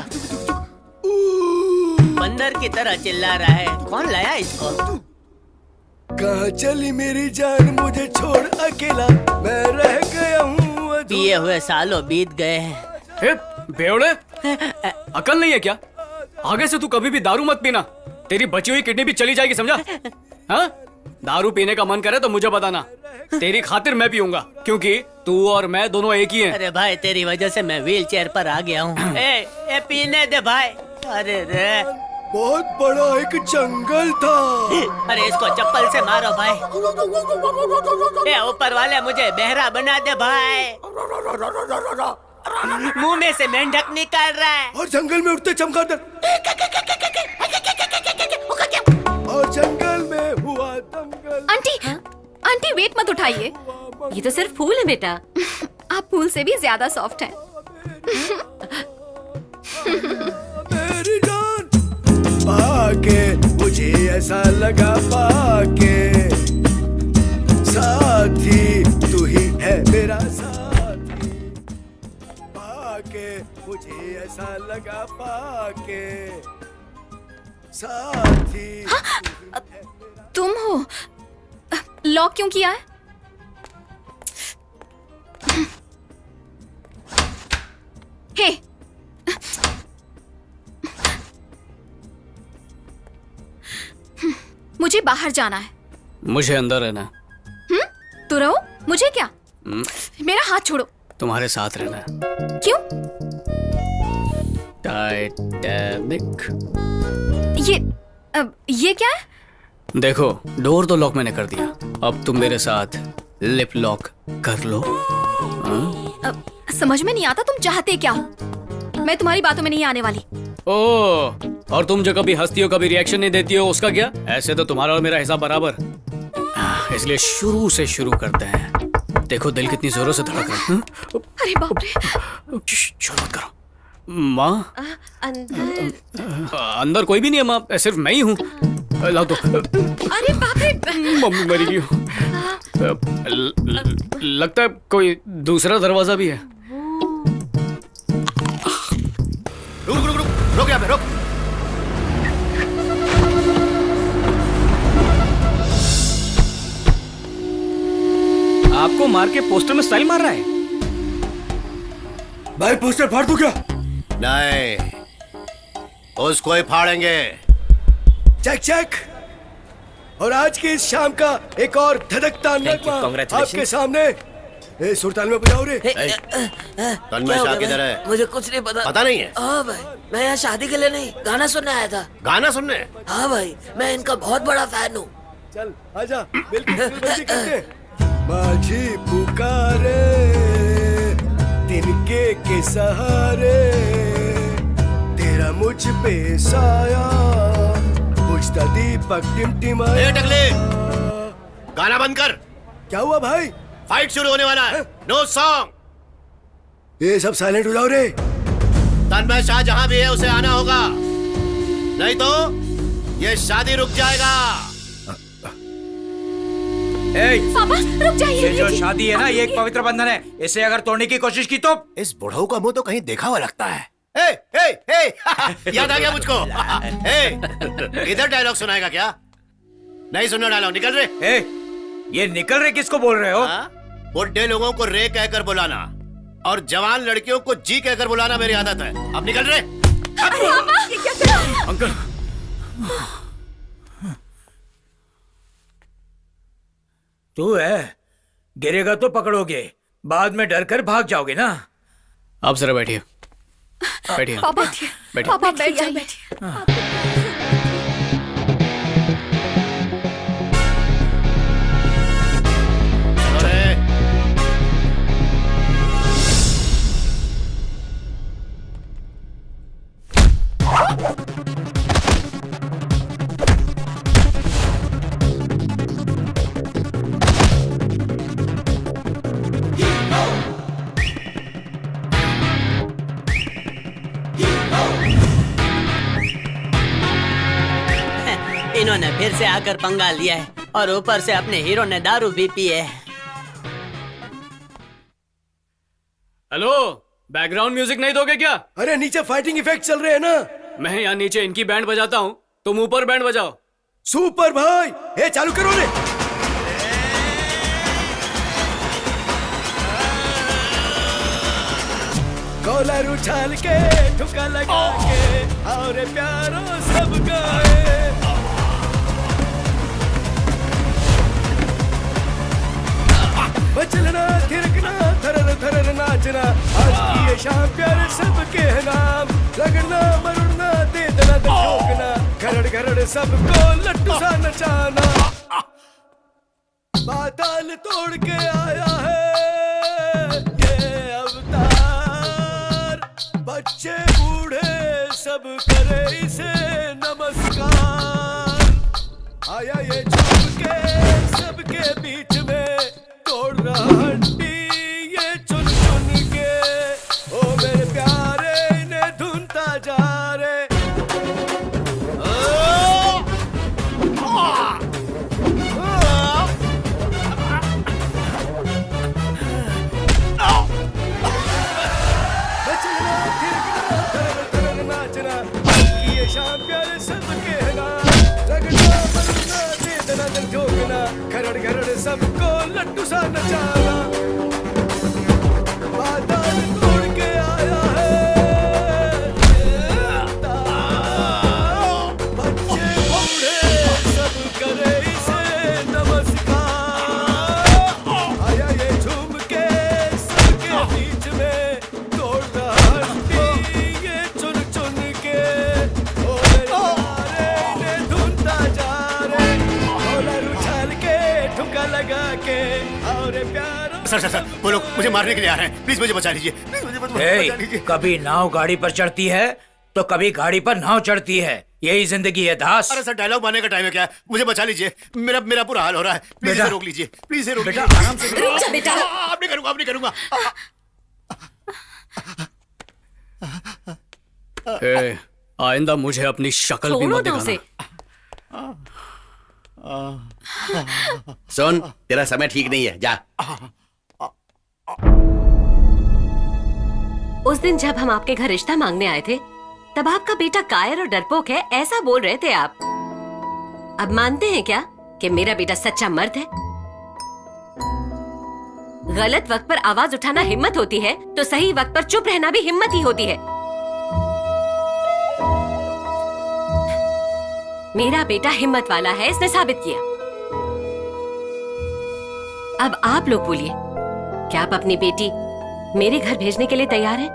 बंदर की तरह चिल्ला रहा है? कौन लाया इसको? कहाँ चली मेरी जान, मुझे छोड़ अकेला मैं रह गया हूँ। पिए हुए सालों बीत गए हैं। बेवड़े, अकल नहीं है क्या? आगे से तू कभी भी दारू मत पीना, तेरी बची हुई किडनी भी चली जाएगी, समझा? हाँ? दारू पीने का मन करे तो मुझे बताना, तेरी खातिर मैं पीऊंगा, क्योंकि तू और मैं दोनों एक ही हैं। अरे भाई, तेरी वजह से मैं व्हील चेयर पर आ गया हूँ। ए पीने दे भाई। अरे रे, बहुत बड़ा एक जंगल था। अरे इसको चप्पल से मारो भाई। ए ऊपर वाले मुझे बहरा बना दे भाई। मुंह में से मेंढक निकाल रहा है। और जंगल में उठते चमगादड़, और जंगल में हुआ दंगल। आंटी, आंटी वेट मत उठाइए, ये तो सिर्फ फूल है बेटा। आप फूल से भी ज्यादा सॉफ्ट हैं। मेरी जान पाके मुझे ऐसा लगा, पाके साथी तू ही है मेरा साथी, पाके मुझे ऐसा लगा, पाके साथी। तुम हो? लॉक क्यों किया है? हे, मुझे बाहर जाना है। मुझे अंदर रहना है। तो रहो, मुझे क्या? हम्म, मेरा हाथ छोड़ो। तुम्हारे साथ रहना है। क्यों? टाइटैनिक। ये क्या है? देखो, डोर तो लॉक मैंने कर दिया, अब तुम मेरे साथ लिप लॉक कर लो। समझ में नहीं आता तुम चाहते क्या हो। मैं तुम्हारी बातों में नहीं आने वाली। ओह, और तुम जो कभी हंसती हो कभी रिएक्शन नहीं देती हो, उसका क्या? ऐसे तो तुम्हारा और मेरा हिसाब बराबर। इसलिए शुरू से शुरू करते हैं। देखो दिल कितनी जोरों से धड़क रहा है। अरे बाप रे। शुरू मत करो। माँ, अंदर अंदर कोई भी नहीं है माँ, सिर्फ मैं ही हूँ। लाओ तो। अरे बाप रे। मम्मी मरी गई हो। लगता है कोई दूसरा दरवाजा भी है। रुक रुक रुक रुक यहाँ पे रुक। आपको मार के पोस्टर में स्टाइल मार रहा है। भाई पोस्टर फाड़ दूं क्या? नहीं, उसको ही फाड़ेंगे। Check check. और आज की इस शाम का एक और धधकता नगमा आपके सामने। ए, सुरताल में बजाओ रे। तन्मय शाह किधर है? मुझे कुछ नहीं पता। पता नहीं है? हाँ भाई, मैं यहाँ शादी के लिए नहीं, गाना सुनने आया था। गाना सुनने? हाँ भाई, मैं इनका बहुत बड़ा फैन हूँ। चल आजा, बिल्कुल जल्दी करते। माझी पुकारे तिनके के सहारे, तेरा मुझ पे साया, बुझता दीपक टिमटिमाया। टकले, गाना बंद कर। क्या हुआ भाई? फाइट शुरू होने वाला है। No song. ये सब साइलेंट हो जाओ रे। तन्मय शाह जहां भी है उसे आना होगा, नहीं तो ये शादी रुक जाएगा। पापा रुक जाइए। ये जो शादी है ना, ये एक पवित्र बंधन है। इसे अगर तोड़ने की कोशिश की तो। इस बुढ़ऊ का मुंह तो कहीं देखा हुआ लगता है। ए, ए, ए, याद आ गया मुझको। इधर डायलॉग सुनाएगा क्या? नहीं सुनना डायलॉग, निकल रहे। ये निकल रहे किसको बोल रहे हो? बुढ़े लोगों को रे कहकर बुलाना और जवान लड़कियों को जी कहकर बुलाना मेरी आदत है। अब निकल रहे। अंकल, तू है, गिरेगा तो पकड़ोगे, बाद में डर कर भाग जाओगे ना। आप जरा बैठिए। बैठिए पापा, बैठिए। पापा बैठ जाइए। इन्होंने फिर से आकर पंगा लिया है और ऊपर से अपने हीरो ने दारू भी पी है। हेलो, बैकग्राउंड म्यूजिक नहीं दोगे क्या? अरे नीचे फाइटिंग इफेक्ट चल रहे हैं ना। मैं यहाँ नीचे इनकी बैंड बजाता हूँ, तुम ऊपर बैंड बजाओ। सुपर भाई, ए चालू करो रे। कॉलर उछाल के ठुका लगा के और प्यारो सब गाए। बचलना थिरकना थरर थरर नाचना, आज की ये शाम प्यारे सबके नाम। रगड़ना मरुड़ना दे देना ठोकना, घरड़ घरड़ सबको लट्टू सा नचाना। पाताल तोड़ के आया है ये अवतार, बच्चे बूढ़े सब करे इसे नमस्कार। आया ये झुक के सबके बीच में, तोड़ रहा हड्डी ये चुन चुन के। ओ मेरे प्यारे इन्हें धुनता जा रे। बचना थिरकना थरर थरर नाचना, ये शाम प्यारे सबके नाम। रगड़ना मरना दे देना दिल ठोकना, घरड़ घरड़ सबको लट्टू सा नचाना। बादल तोड़ के आया है बच्चे बूढ़े सब करे इसे नमस्कार। सर सर सर वो लोग मुझे मारने के लिए आ रहे हैं, प्लीज मुझे बचा लीजिए, प्लीज मुझे बचा लीजिए। कभी नाव गाड़ी पर चढ़ती है तो कभी गाड़ी पर नाव चढ़ती है, यही जिंदगी है दास। अरे सर डायलॉग मारने का टाइम है क्या? मुझे बचा लीजिए, मेरा मेरा पूरा हाल हो रहा है, प्लीज इसे रोक लीजिए, प्लीज इसे रोक लीजिए। आराम से रुक जा बेटा। आप नहीं करूंगा, आप नहीं करूंगा। आइंदा मुझे अपनी शक्ल भी मत दिखाना। सुन, तेरा समय ठीक नहीं है, जा। उस दिन जब हम आपके घर रिश्ता मांगने आए थे तब आपका बेटा कायर और डरपोक है ऐसा बोल रहे थे आप। अब मानते हैं क्या कि मेरा बेटा सच्चा मर्द है? गलत वक्त पर आवाज उठाना हिम्मत होती है तो सही वक्त पर चुप रहना भी हिम्मत ही होती है। मेरा बेटा हिम्मत वाला है, इसने साबित किया। अब आप लोग बोलिए, क्या आप अपनी बेटी मेरे घर भेजने के लिए तैयार हैं?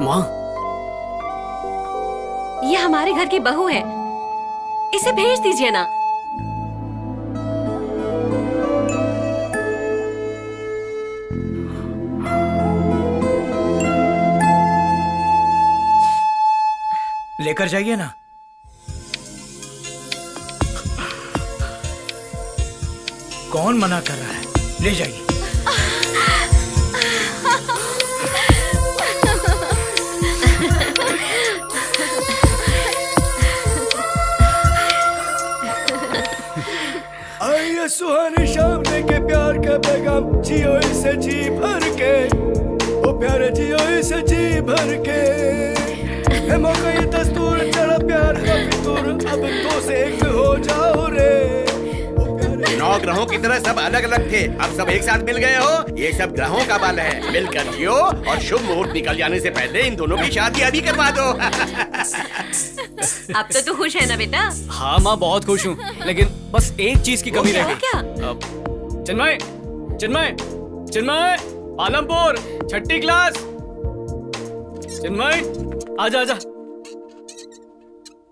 माँ, ये हमारे घर की बहू है, इसे भेज दीजिए ना। लेकर जाइए ना। कौन मना कर रहा है? ले जाइए। आइए सुहानी शाम लेके प्यार का पैगाम, जियो इसे जी भर के, ओ प्यारे जियो इसे जी भर के। है मौका ये दस्तूर, चढ़ा प्यार का फितूर, अब दो से एक हो जाओ रे। नौ ग्रहों की तरह सब अलग अलग थे, अब सब एक साथ मिल गए हो। ये सब ग्रहों का बल है, मिलकर जियो और शुभ मुहूर्त निकल जाने से पहले इन दोनों की शादी अभी करवा दो। अब तो तू खुश है ना बेटा? हाँ माँ, बहुत खुश हूँ, लेकिन बस एक चीज की कमी रह गई। क्या? चिन्मय, चिन्मय, चिन्मय, आलमपुर, छठी क्लास। चिन्मय, आजा आजा।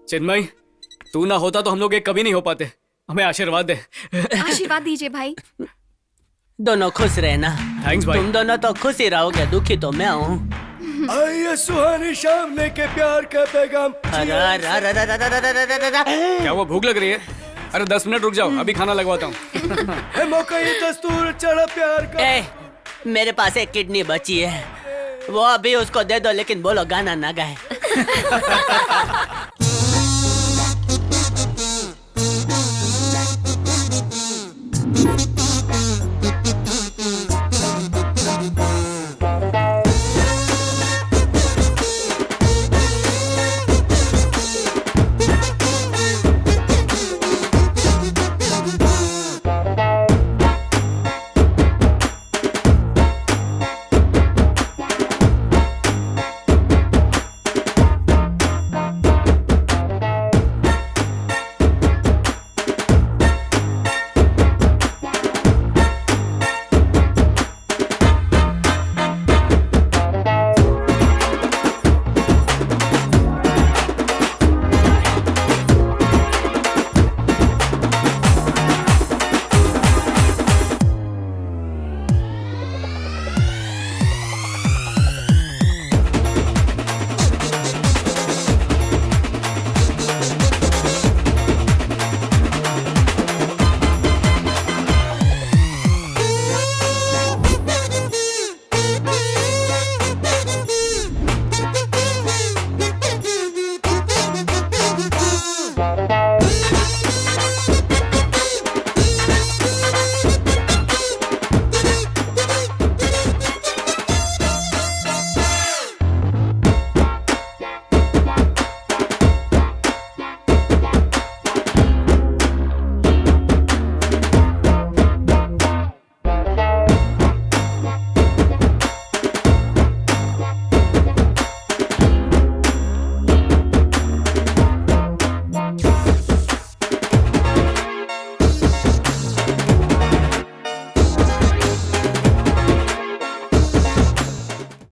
चिन्मय, तू ना होता तो हम लोग एक कभी नहीं हो पाते। हमें आशीर्वाद दे। आशीर्वाद दीजिए भाई। दोनों खुश रहना। थैंक्स भाई। तुम दोनों तो खुश ही रहोगे, दुखी तो मैं हूँ। आइए सुहानी शाम लेके प्यार का पैगाम। क्या वो भूख लग रही है? अरे 10 मिनट रुक जाओ, अभी खाना लगवाता हूँ। है मौका ये दस्तूर, चढ़ा प्यार का। मेरे पास एक किडनी बची है, वो अभी उसको दे दो, लेकिन बोलो गाना ना गाए।